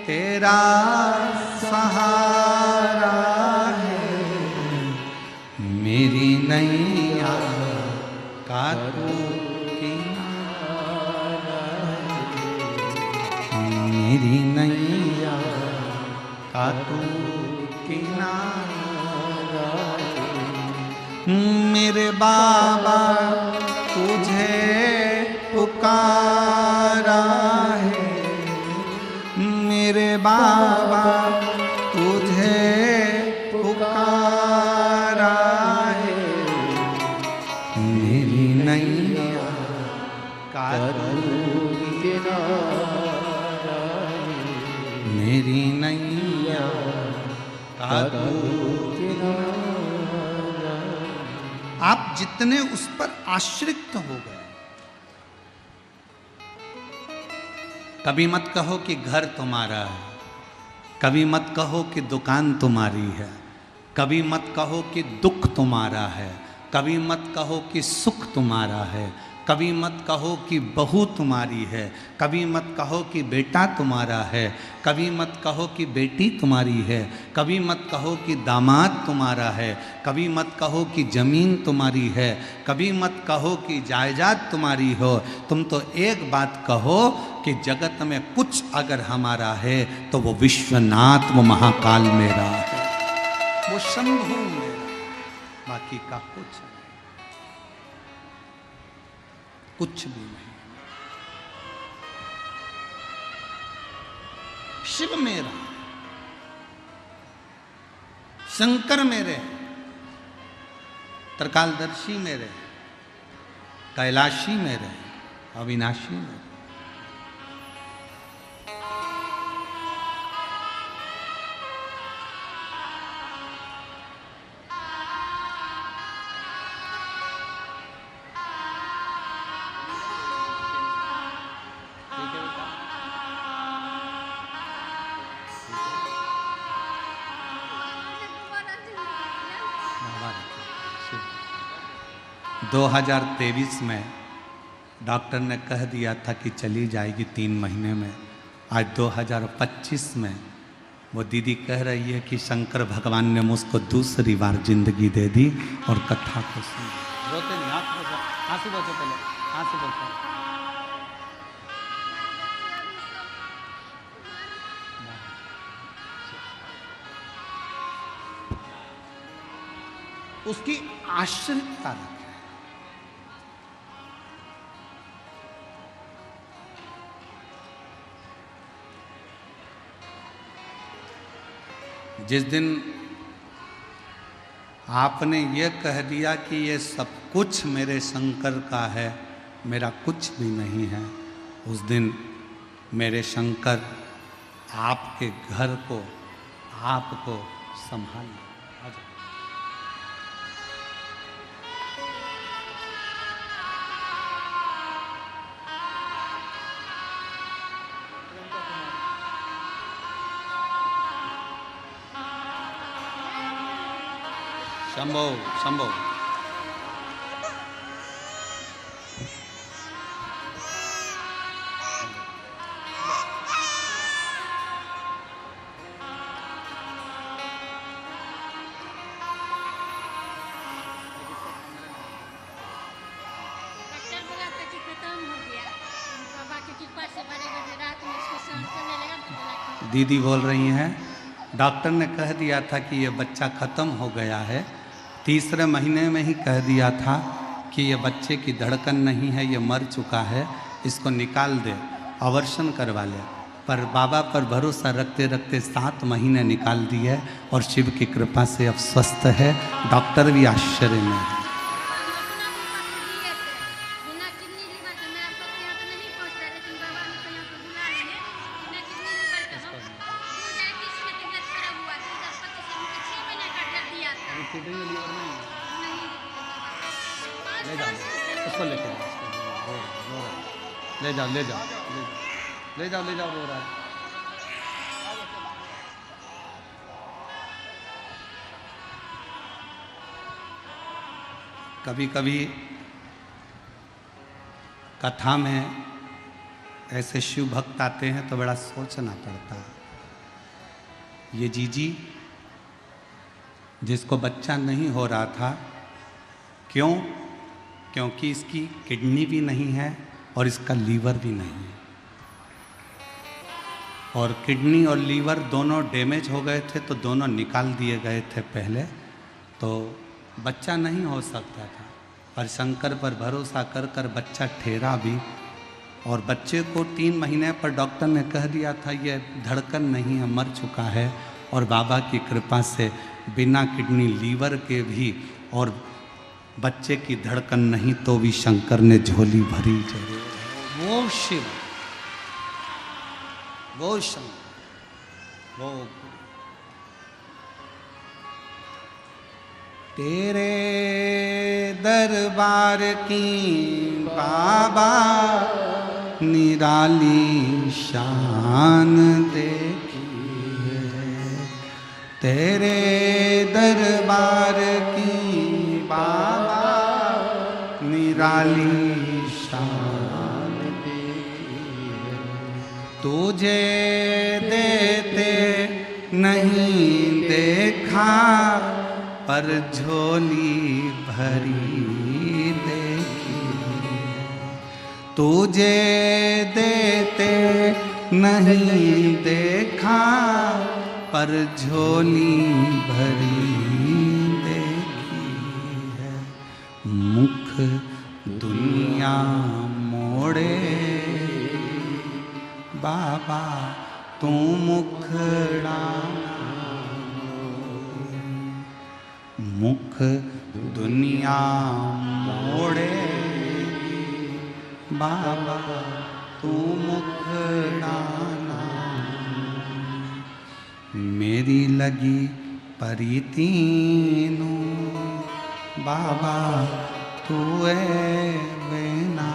तेरा सहारा है, मेरी नैया का तू किनारा है, मेरी नैया का तू किनारा है। मेरे बाबा तुझे पुकारा है, मेरे बाबा तुझे नैया का करूं किनारा मेरी नैया का किनारा। आप जितने उस पर आश्रित हो गए, कभी मत कहो कि घर तुम्हारा है, कभी मत कहो कि दुकान तुम्हारी है, कभी मत कहो कि दुख तुम्हारा है, कभी मत कहो कि सुख तुम्हारा है, कभी मत कहो कि बहू तुम्हारी है, कभी मत कहो कि बेटा तुम्हारा है, कभी मत कहो कि बेटी तुम्हारी है, कभी मत कहो कि दामाद तुम्हारा है, कभी मत कहो कि ज़मीन तुम्हारी है, कभी मत कहो कि जायदाद तुम्हारी हो। तुम तो एक बात कहो कि जगत में कुछ अगर हमारा है तो वो विश्वनाथ, वो महाकाल मेरा है, वो शंभु मेरा, बाकी का कुछ नहीं, कुछ भी नहीं। शिव मेरा, शंकर मेरे, त्रिकालदर्शी मेरे, कैलाशी मेरे, अविनाशी मेरे। दो 2023 में डॉक्टर ने कह दिया था कि चली जाएगी 3 महीने में। आज 2025 में वो दीदी कह रही है कि शंकर भगवान ने मुझको दूसरी बार जिंदगी दे दी और कथा को सुन। रोते नहीं, आंसू बचो पहले, आंसू बचो। उसकी आश्रितता रखे। जिस दिन आपने ये कह दिया कि ये सब कुछ मेरे शंकर का है, मेरा कुछ भी नहीं है, उस दिन मेरे शंकर आपके घर को, आपको संभाल। शंभो शंभो। दीदी बोल रही हैं डॉक्टर ने कह दिया था कि ये बच्चा ख़त्म हो गया है, 3रे महीने में ही कह दिया था कि ये बच्चे की धड़कन नहीं है, ये मर चुका है, इसको निकाल दे, अवर्शन करवा ले। पर बाबा पर भरोसा रखते रखते 7 महीने निकाल दिए और शिव की कृपा से अब स्वस्थ है। डॉक्टर भी आश्चर्य में है। उसको लेके ले जाओ, ले जाओ, ले जाओ, ले जाओ, रो रहा है। कभी कभी कथा में ऐसे शिव भक्त आते हैं तो बड़ा सोचना पड़ता है। ये जीजी जिसको बच्चा नहीं हो रहा था, क्यों? क्योंकि इसकी किडनी भी नहीं है और इसका लीवर भी नहीं है, और किडनी और लीवर दोनों डैमेज हो गए थे तो दोनों निकाल दिए गए थे पहले, तो बच्चा नहीं हो सकता था। पर शंकर पर भरोसा कर कर बच्चा ठहरा भी, और बच्चे को 3 महीने पर डॉक्टर ने कह दिया था ये धड़कन नहीं है, मर चुका है। और बाबा की कृपा से बिना किडनी लीवर के भी और बच्चे की धड़कन नहीं तो भी शंकर ने झोली भरी जरूर। वो शिव, वो शंकर, वो तेरे दरबार की बाबा निराली शान देखी है, तेरे दरबार की बाबा निराली शान देखी है, तुझे देते नहीं देखा पर झोली भरी देखी, तुझे देते नहीं देखा पर झोली भरी देखी है। मुख दुनिया मोड़े बाबा तू मुखड़ा, मुख दुनिया मोड़े बाबा तू मुखड़ा, मेरी लगी परीतीनु बाबा तू है बेना।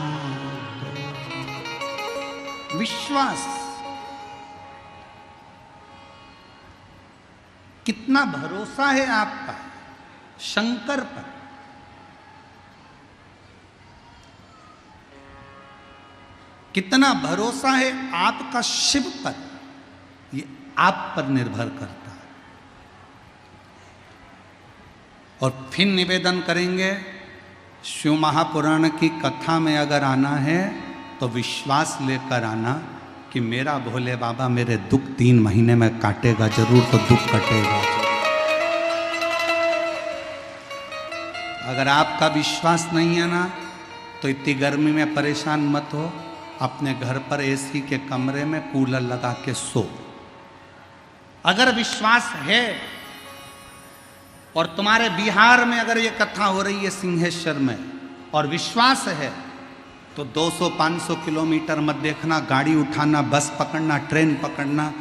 विश्वास कितना भरोसा है आपका शंकर पर, कितना भरोसा है आपका शिव पर, ये आप पर निर्भर करता है। और फिर निवेदन करेंगे, शिव महापुराण की कथा में अगर आना है तो विश्वास लेकर आना कि मेरा भोले बाबा मेरे दुख 3 महीने में काटेगा जरूर, तो दुख कटेगा। अगर आपका विश्वास नहीं है ना तो इतनी गर्मी में परेशान मत हो, अपने घर पर एसी के कमरे में कूलर लगा के सो। अगर विश्वास है और तुम्हारे बिहार में अगर ये कथा हो रही है सिंहेश्वर में और विश्वास है तो 200-500 किलोमीटर मत देखना, गाड़ी उठाना, बस पकड़ना, ट्रेन पकड़ना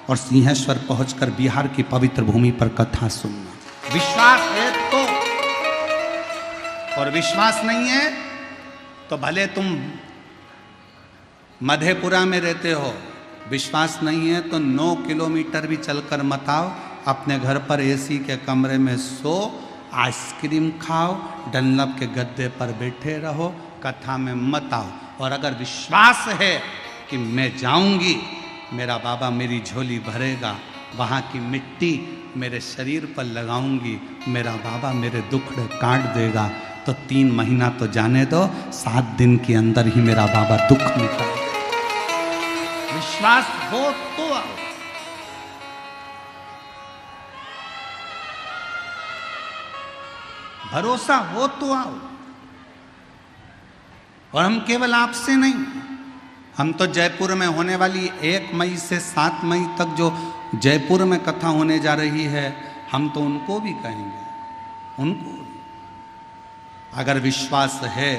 और सिंहेश्वर पहुंचकर बिहार की पवित्र भूमि पर कथा सुनना। विश्वास है तो, और विश्वास नहीं है तो भले तुम मधेपुरा में रहते हो, विश्वास नहीं है तो 9 किलोमीटर भी चलकर मत आओ, अपने घर पर एसी के कमरे में सो, आइसक्रीम खाओ, डनलप के गद्दे पर बैठे रहो, कथा में मत आओ। और अगर विश्वास है कि मैं जाऊंगी, मेरा बाबा मेरी झोली भरेगा, वहाँ की मिट्टी मेरे शरीर पर लगाऊंगी, मेरा बाबा मेरे दुखड़े काट देगा, तो 3 महीना तो जाने दो, 7 दिन के अंदर ही मेरा बाबा दुख मिटाएगा। विश्वास हो तो आओ। भरोसा हो तो आओ। और हम केवल आपसे नहीं, हम तो जयपुर में होने वाली 1 मई से 7 मई तक जो जयपुर में कथा होने जा रही है, हम तो उनको भी कहेंगे, उनको भी। अगर विश्वास है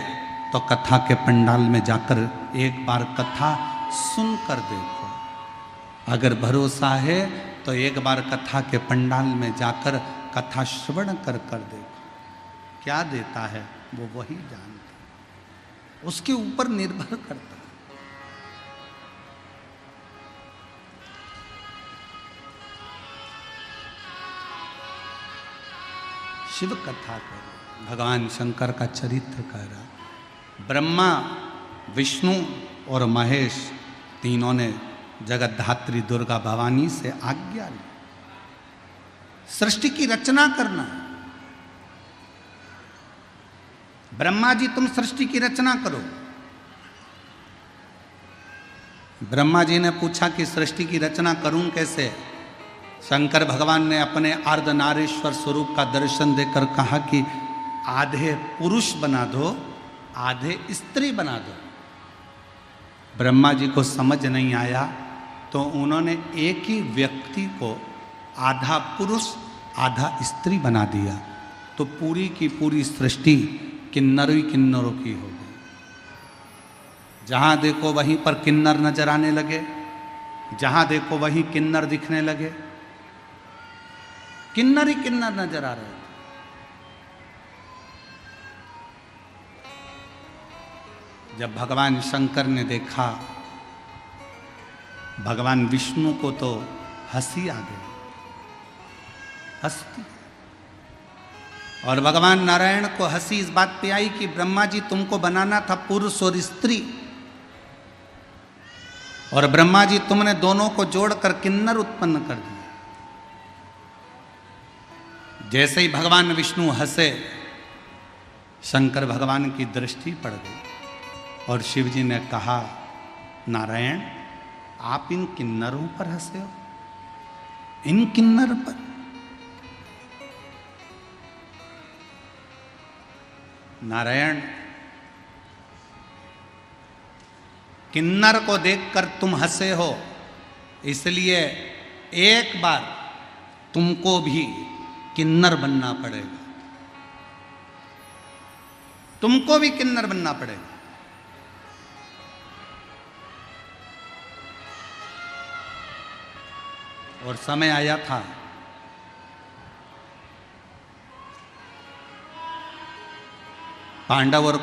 तो कथा के पंडाल में जाकर एक बार कथा सुनकर देखो, अगर भरोसा है तो एक बार कथा के पंडाल में जाकर कथा श्रवण कर देखो। क्या देता है वो वही जानता, उसके ऊपर निर्भर करता है। शिव कथा करो, भगवान शंकर का चरित्र करा। ब्रह्मा, विष्णु और महेश तीनों ने जगत धात्री दुर्गा भवानी से आज्ञा ली, सृष्टि की रचना करना। ब्रह्मा जी तुम सृष्टि की रचना करो। ब्रह्मा जी ने पूछा कि सृष्टि की रचना करूं कैसे? शंकर भगवान ने अपने अर्धनारीश्वर स्वरूप का दर्शन देकर कहा कि आधे पुरुष बना दो, आधे स्त्री बना दो। ब्रह्मा जी को समझ नहीं आया तो उन्होंने एक ही व्यक्ति को आधा पुरुष आधा स्त्री बना दिया। तो पूरी की पूरी सृष्टि किन्नरों ही किन्नरों की हो गई। जहां देखो वहीं पर किन्नर नजर आने लगे, जहां देखो वहीं किन्नर दिखने लगे, किन्नर ही किन्नर नजर आ रहे थे। जब भगवान शंकर ने देखा, भगवान विष्णु को तो हंसी आ गई, हंसती। और भगवान नारायण को हंसी इस बात पे आई कि ब्रह्मा जी तुमको बनाना था पुरुष और स्त्री, और ब्रह्मा जी तुमने दोनों को जोड़कर किन्नर उत्पन्न कर दिया। जैसे ही भगवान विष्णु हंसे, शंकर भगवान की दृष्टि पड़ गई और शिव जी ने कहा, नारायण आप इन किन्नरों पर हंसे हो, इन किन्नर पर। नारायण किन्नर को देखकर तुम हंसे हो, इसलिए एक बार तुमको भी किन्नर बनना पड़ेगा, तुमको भी किन्नर बनना पड़ेगा। और समय आया था पांडव और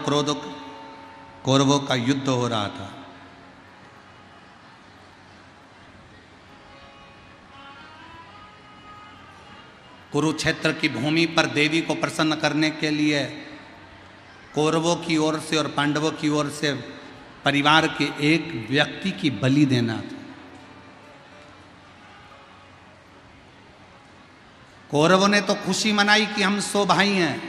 कौरवों का युद्ध हो रहा था। कुरुक्षेत्र की भूमि पर देवी को प्रसन्न करने के लिए कौरवों की ओर से और पांडवों की ओर से परिवार के एक व्यक्ति की बलि देना था। कौरवों ने तो खुशी मनाई कि हम 100 भाई हैं,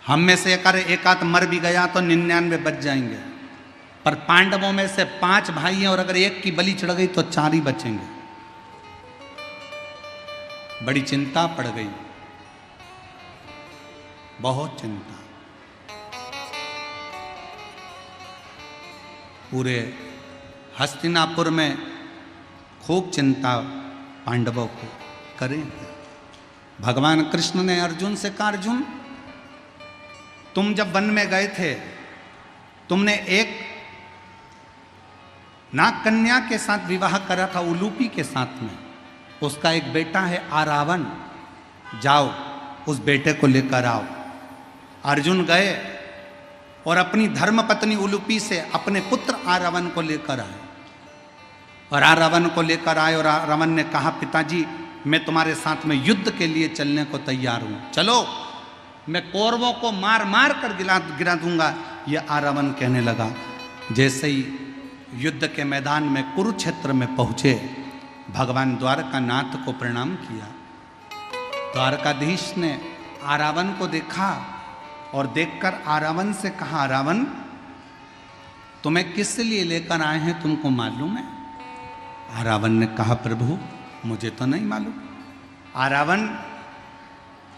हम में से एक आध मर भी गया तो 99 बच जाएंगे, पर पांडवों में से 5 भाई हैं और अगर एक की बलि चढ़ गई तो 4 ही बचेंगे। बड़ी चिंता पड़ गई, बहुत चिंता। पूरे हस्तिनापुर में खूब चिंता पांडवों को करें। भगवान कृष्ण ने अर्जुन से कहा, अर्जुन तुम जब वन में गए थे, तुमने एक नाग कन्या के साथ विवाह करा था, उलूपी के साथ में। उसका एक बेटा है आरावन, जाओ उस बेटे को लेकर आओ। अर्जुन गए और अपनी धर्मपत्नी उलूपी से अपने पुत्र आरावन को लेकर आए। और आरावन को लेकर आए और आरावन ने कहा, पिताजी मैं तुम्हारे साथ में युद्ध के लिए चलने को तैयार हूं, चलो मैं कौरवों को मार मार कर गिरा दूंगा। यह आरावन कहने लगा। जैसे ही युद्ध के मैदान में कुरुक्षेत्र में पहुंचे, भगवान द्वारकानाथ को प्रणाम किया। द्वारकाधीश ने आरावन को देखा और देखकर आरावन से कहा, आरावन तुम्हें किस लिए लेकर आए हैं, तुमको मालूम है? आरावन ने कहा, प्रभु मुझे तो नहीं मालूम। आरावन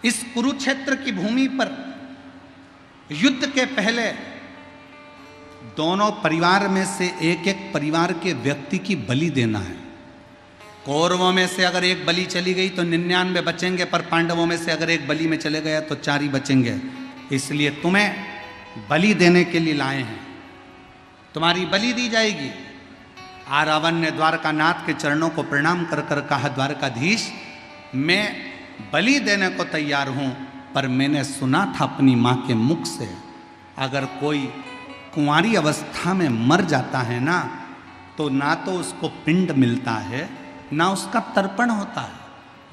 इस कुरुक्षेत्र की भूमि पर युद्ध के पहले दोनों परिवार में से एक एक परिवार के व्यक्ति की बलि देना है। कौरवों में से अगर एक बलि चली गई तो 99 बचेंगे, पर पांडवों में से अगर एक बलि में चले गया तो 4 ही बचेंगे। इसलिए तुम्हें बलि देने के लिए लाए हैं, तुम्हारी बलि दी जाएगी। आरावन ने द्वारकानाथ के चरणों को प्रणाम कर कर कहा, द्वारकाधीश मैं बलि देने को तैयार हूं, पर मैंने सुना था अपनी मां के मुख से, अगर कोई कुंवारी अवस्था में मर जाता है ना, तो ना तो उसको पिंड मिलता है, ना उसका तर्पण होता है,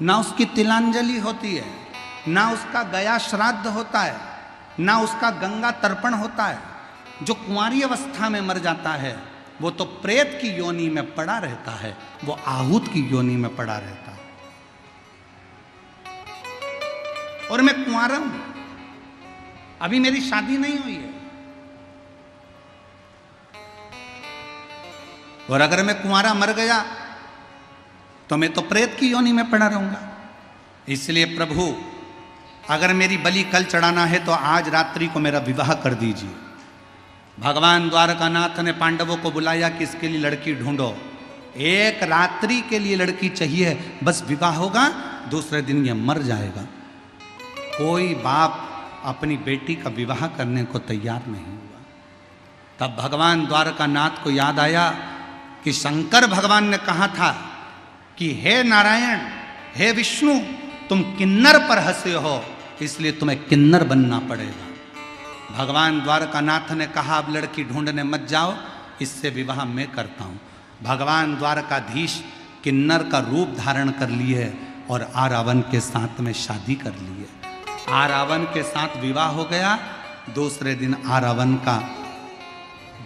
ना उसकी तिलांजलि होती है, ना उसका गया श्राद्ध होता है, ना उसका गंगा तर्पण होता है। जो कुंवारी अवस्था में मर जाता है वो तो प्रेत की योनि में पड़ा रहता है, वो आहूत की योनि में पड़ा रहता है। और मैं कुंवारा हूं, अभी मेरी शादी नहीं हुई है, और अगर मैं कुंवारा मर गया तो मैं तो प्रेत की योनि में पड़ा रहूंगा। इसलिए प्रभु अगर मेरी बलि कल चढ़ाना है तो आज रात्रि को मेरा विवाह कर दीजिए। भगवान द्वारकानाथ ने पांडवों को बुलाया कि इसके लिए लड़की ढूंढो, एक रात्रि के लिए लड़की चाहिए, बस विवाह होगा, दूसरे दिन यह मर जाएगा। कोई बाप अपनी बेटी का विवाह करने को तैयार नहीं हुआ। तब भगवान द्वारकानाथ को याद आया कि शंकर भगवान ने कहा था कि हे नारायण, हे विष्णु, तुम किन्नर पर हंसे हो, इसलिए तुम्हें किन्नर बनना पड़ेगा। भगवान द्वारकानाथ ने कहा अब लड़की ढूंढने मत जाओ, इससे विवाह मैं करता हूँ। भगवान द्वारकाधीश किन्नर का रूप धारण कर लिए और आरावन के साथ में शादी कर लिए। आरावन के साथ विवाह हो गया। दूसरे दिन आरावन का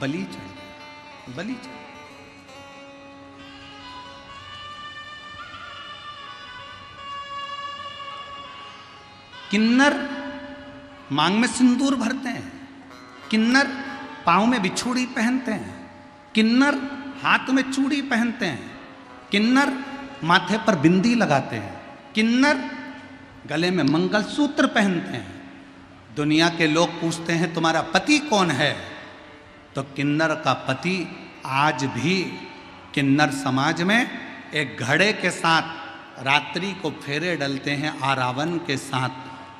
बलि चढ़ बलि चढ़ किन्नर मांग में सिंदूर भरते हैं, किन्नर पाँव में बिछुड़ी पहनते हैं, किन्नर हाथ में चूड़ी पहनते हैं, किन्नर माथे पर बिंदी लगाते हैं, किन्नर गले में मंगलसूत्र पहनते हैं। दुनिया के लोग पूछते हैं तुम्हारा पति कौन है, तो किन्नर का पति आज भी किन्नर समाज में एक घड़े के साथ रात्रि को फेरे डलते हैं आरावन के साथ,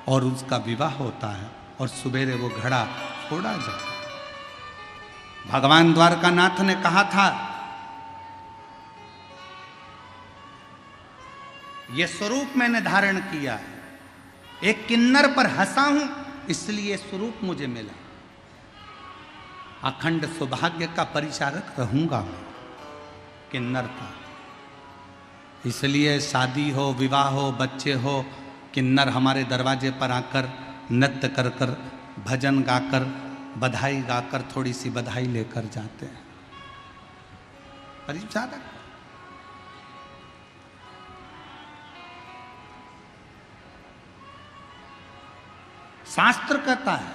और उसका विवाह होता है और सवेरे वो घड़ा फोड़ा जाता है। भगवान द्वारकानाथ ने कहा था ये स्वरूप मैंने धारण किया है, एक किन्नर पर हंसा हूं इसलिए स्वरूप मुझे मिला। अखंड सौभाग्य का परिचारक रहूंगा मैं किन्नर का। इसलिए शादी हो, विवाह हो, बच्चे हो, किन्नर हमारे दरवाजे पर आकर नृत्य कर कर, भजन गाकर, बधाई गाकर थोड़ी सी बधाई लेकर जाते हैं। परिचारक शास्त्र कहता है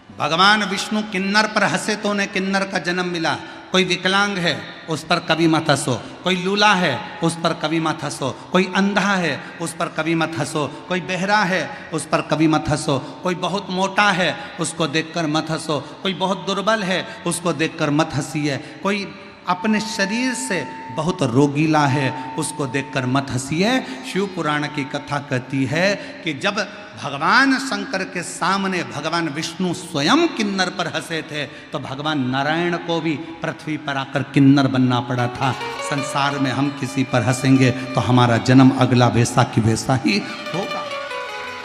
भगवान विष्णु किन्नर पर हंसे तो उन्हें किन्नर का जन्म मिला। कोई विकलांग है उस पर कभी मत हंसो, कोई लूला है उस पर कभी मत हंसो, कोई अंधा है उस पर कभी मत हंसो, कोई बहरा है उस पर कभी मत हंसो, कोई बहुत मोटा है उसको देखकर मत हंसो, कोई बहुत दुर्बल है उसको देखकर मत हंसिए, कोई अपने शरीर से बहुत रोगीला है उसको देखकर मत हंसिए। शिव पुराण की कथा कहती है कि जब भगवान शंकर के सामने भगवान विष्णु स्वयं किन्नर पर हंसे थे तो भगवान नारायण को भी पृथ्वी पर आकर किन्नर बनना पड़ा था। संसार में हम किसी पर हंसेंगे तो हमारा जन्म अगला वैसा की वैसा ही होगा,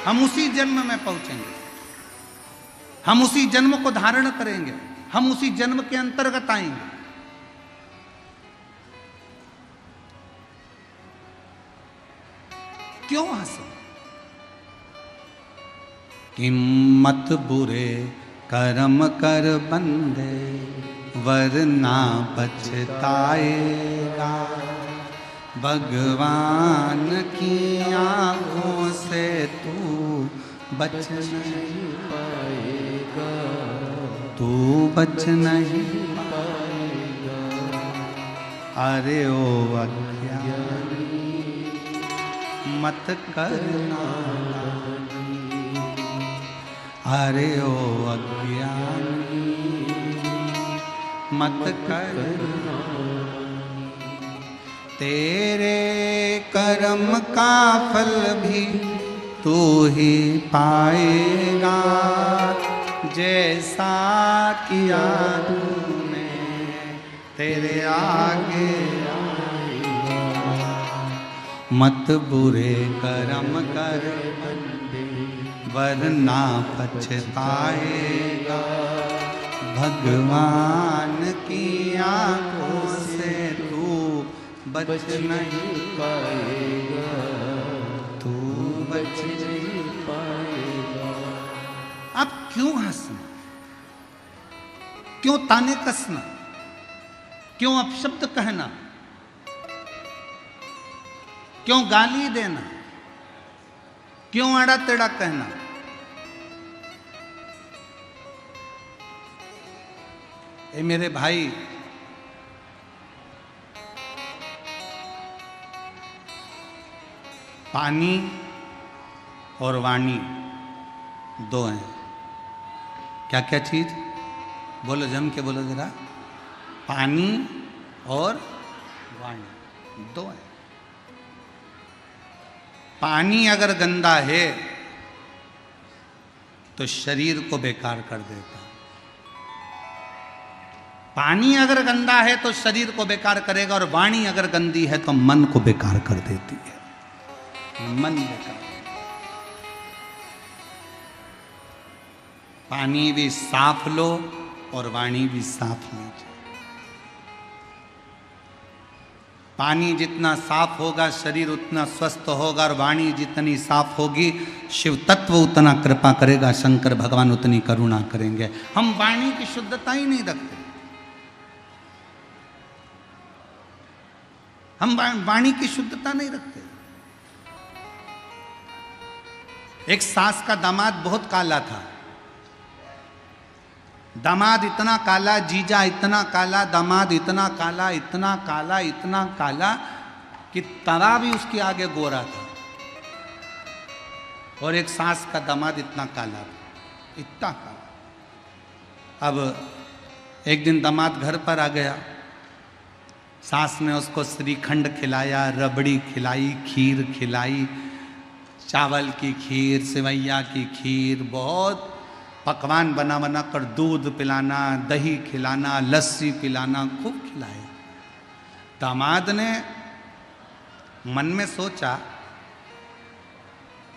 हम उसी जन्म में पहुंचेंगे, हम उसी जन्म को धारण करेंगे, हम उसी जन्म के अंतर्गत आएंगे। क्यों हंसे? किम्मत बुरे कर्म कर बंदे वरना पछताएगा, भगवान की आंखों से तू बच नहीं पाएगा, तू बच नहीं पाएगा। अरे ओ अज्ञानी मत करना, अरे ओ अज्ञानी मत करना, तेरे कर्म का फल भी तू ही पाएगा, जैसा किया तूने तेरे आगे मत बुरे कर्म कर वरना पछताएगा, भगवान की आंखों से तू बच नहीं पाएगा, तू बच नहीं पाएगा। अब क्यों हंसना, क्यों ताने कसना, क्यों अपशब्द कहना, क्यों गाली देना, क्यों अड़ा टेढ़ा कहना? ए मेरे भाई, पानी और वाणी दो हैं। क्या क्या चीज? बोलो, जम के बोलो जरा। पानी और वाणी दो हैं। पानी अगर गंदा है तो शरीर को बेकार कर देता। पानी अगर गंदा है तो शरीर को बेकार करेगा, और वाणी अगर गंदी है तो मन को बेकार कर देती है। मन बेकार। पानी भी साफ लो और वाणी भी साफ लीजिए। पानी जितना साफ होगा शरीर उतना स्वस्थ होगा, और वाणी जितनी साफ होगी शिव तत्व उतना कृपा करेगा, शंकर भगवान उतनी करुणा करेंगे। हम वाणी की शुद्धता ही नहीं रखते। हम वाणी की शुद्धता नहीं रखते। एक सास का दामाद बहुत काला था। दामाद इतना काला, जीजा इतना काला, दामाद इतना काला, इतना काला, इतना काला कि तरा भी उसके आगे गोरा था। और एक सास का दामाद इतना काला था, इतना काला। अब एक दिन दामाद घर पर आ गया। सास ने उसको श्रीखंड खिलाया, रबड़ी खिलाई, खीर खिलाई, चावल की खीर, सेवैया की खीर, बहुत पकवान बना बना कर दूध पिलाना, दही खिलाना, लस्सी पिलाना, खूब खिलाया। दामाद ने मन में सोचा,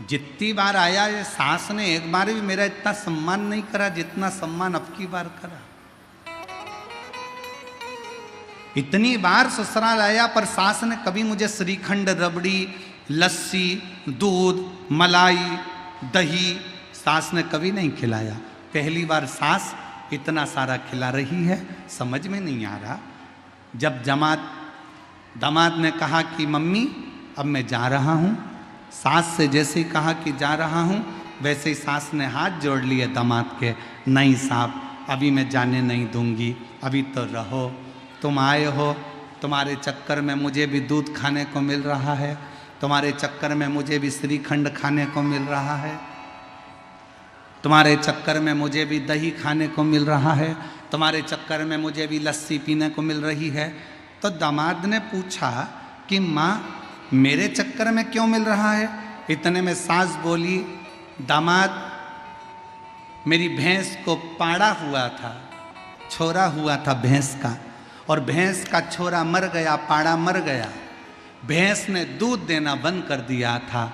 जितनी बार आया ये सास ने एक बार भी मेरा इतना सम्मान नहीं करा जितना सम्मान अब की बार करा। इतनी बार ससुराल आया पर सास ने कभी मुझे श्रीखंड, रबड़ी, लस्सी, दूध, मलाई, दही सास ने कभी नहीं खिलाया। पहली बार सास इतना सारा खिला रही है, समझ में नहीं आ रहा। जब दामाद ने कहा कि मम्मी अब मैं जा रहा हूँ, सास से जैसे ही कहा कि जा रहा हूँ वैसे ही सास ने हाथ जोड़ लिए दामाद के, नहीं साहब अभी मैं जाने नहीं दूंगी, अभी तो रहो, तुम आए हो, तुम्हारे चक्कर में मुझे भी दूध खाने को मिल रहा है, तुम्हारे चक्कर में मुझे भी श्रीखंड खाने को मिल रहा है, तुम्हारे चक्कर में मुझे भी दही खाने को मिल रहा है, तुम्हारे चक्कर में मुझे भी लस्सी पीने को मिल रही है। तो दामाद ने पूछा कि माँ मेरे चक्कर में क्यों मिल रहा है? इतने में सास बोली, दामाद मेरी भैंस को पाड़ा हुआ था, छोरा हुआ था भैंस का, और भैंस का छोरा मर गया, पाड़ा मर गया। भैंस ने दूध देना बंद कर दिया था,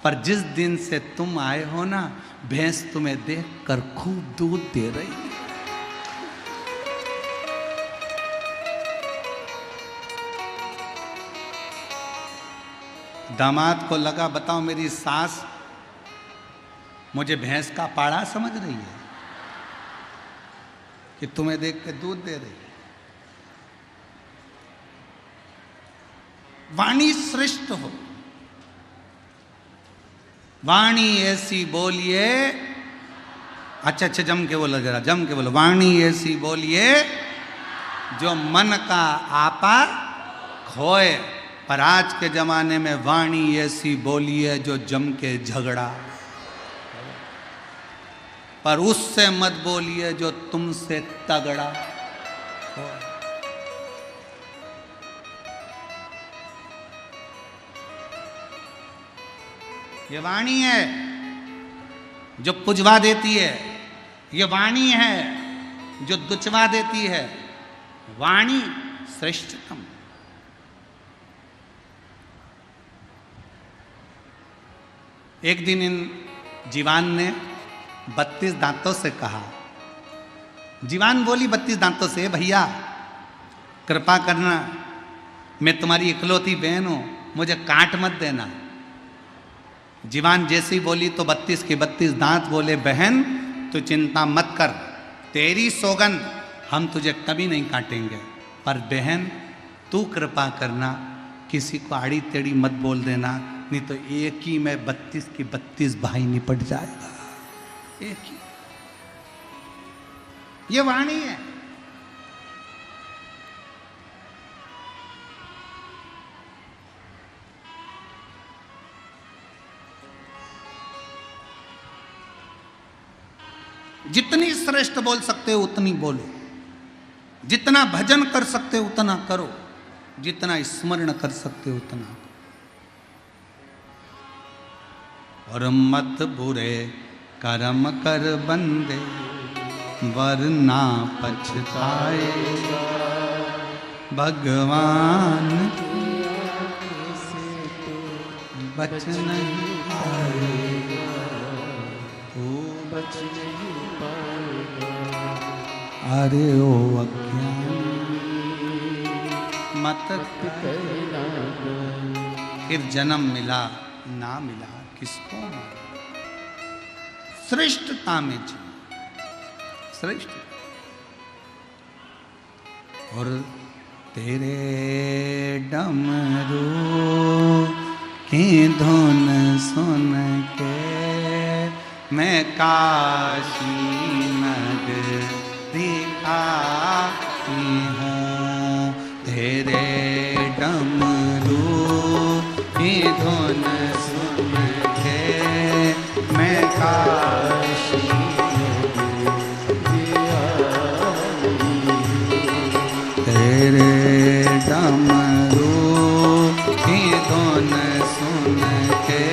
पर जिस दिन से तुम आए हो ना, भैंस तुम्हें देखकर खूब दूध दे रही है। दामाद को लगा, बताओ मेरी सास मुझे भैंस का पाड़ा समझ रही है कि तुम्हें देख के दूध दे रही है। वाणी श्रेष्ठ हो, वाणी ऐसी बोलिए, अच्छा जम के बोलो, जरा जम के बोलो, वाणी ऐसी बोलिए जो मन का आपा खोए। पर आज के जमाने में वाणी ऐसी बोलिए जो जम के झगड़ा, पर उससे मत बोलिए जो तुमसे तगड़ा हो। ये वाणी है जो पुजवा देती है, ये वाणी है जो दुचवा देती है। वाणी श्रेष्ठतम। एक दिन इन जीवान ने 32 दांतों से कहा, जीवान बोली 32 दांतों से, भैया कृपा करना, मैं तुम्हारी इकलौती बहन हूं, मुझे काट मत देना। जीवान जैसी बोली तो 32 के 32 दांत बोले, बहन तू चिंता मत कर, तेरी सौगंध हम तुझे कभी नहीं काटेंगे, पर बहन तू कृपा करना, किसी को आड़ी टेढ़ी मत बोल देना, नहीं तो एक ही में 32 के 32 भाई निपट जाएगा। एक ही, ये वाणी है। जितनी श्रेष्ठ बोल सकते हो उतनी बोलो, जितना भजन कर सकते हो उतना करो, जितना स्मरण कर सकते हो उतना करो। और मत बुरे कर्म कर बंदे वरना पछताएगा, भगवान बच नहीं पाएगा, तू बच नहीं पाएगा। अरे ओ अज्ञानी मत कहना फिर जन्म मिला ना मिला किसको मालूम। श्रेष्ठता में जी श्रेष्ठ। और तेरे डमरू की धुन सुन के मैं काशी नगरी आई हूँ। तेरे डमरू की धुन सुन के मैं काशी तेरे डमरू की धुन सुन के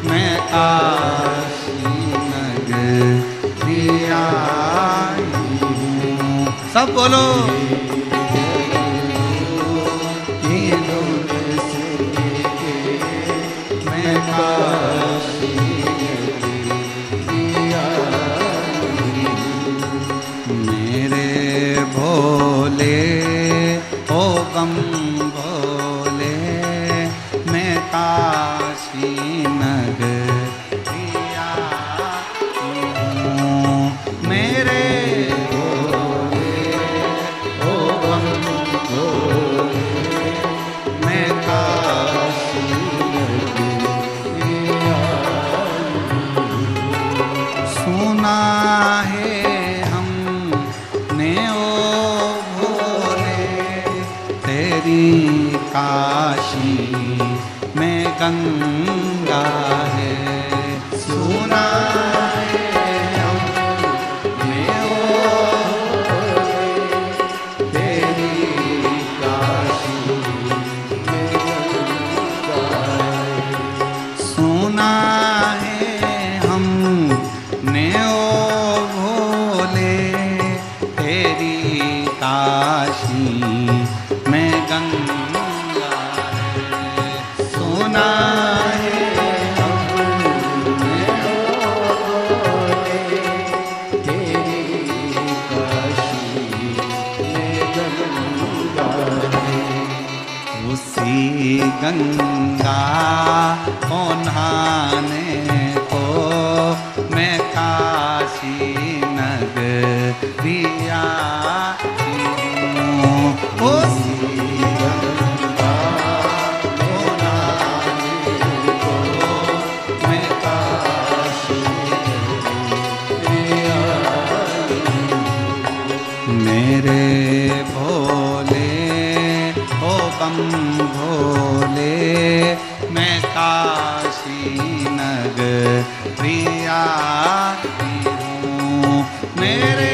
मैं काशी नगरी आई हूँ। सब बोलो की धुन सुन के मैं काशी नगरी आई हूँ। मेरे भोले ओ बम भोले मैं काशी नगरी आई हूँ। मेरे भोले ओ बम भोले मैं काशी नगरी आई हूँ। सुना है हमने ओ तेरी काशी में गंगा है। सुना है हमने ओ तेरी काशी में गंगा है। सुना है हमने ओ भोले तेरी काशी में गंगा है। सुना है हमने ओ भोले तेरी काशी में गंगा है। उसी गंगा को नहाने को मैं काशी नगरी आई हूँ। उसी गंगा को नहाने को मैं काशी नगरी आई हूँ। मेरे भोले ओ बम भोले मैं काशी नगरी आई हूँ। मेरे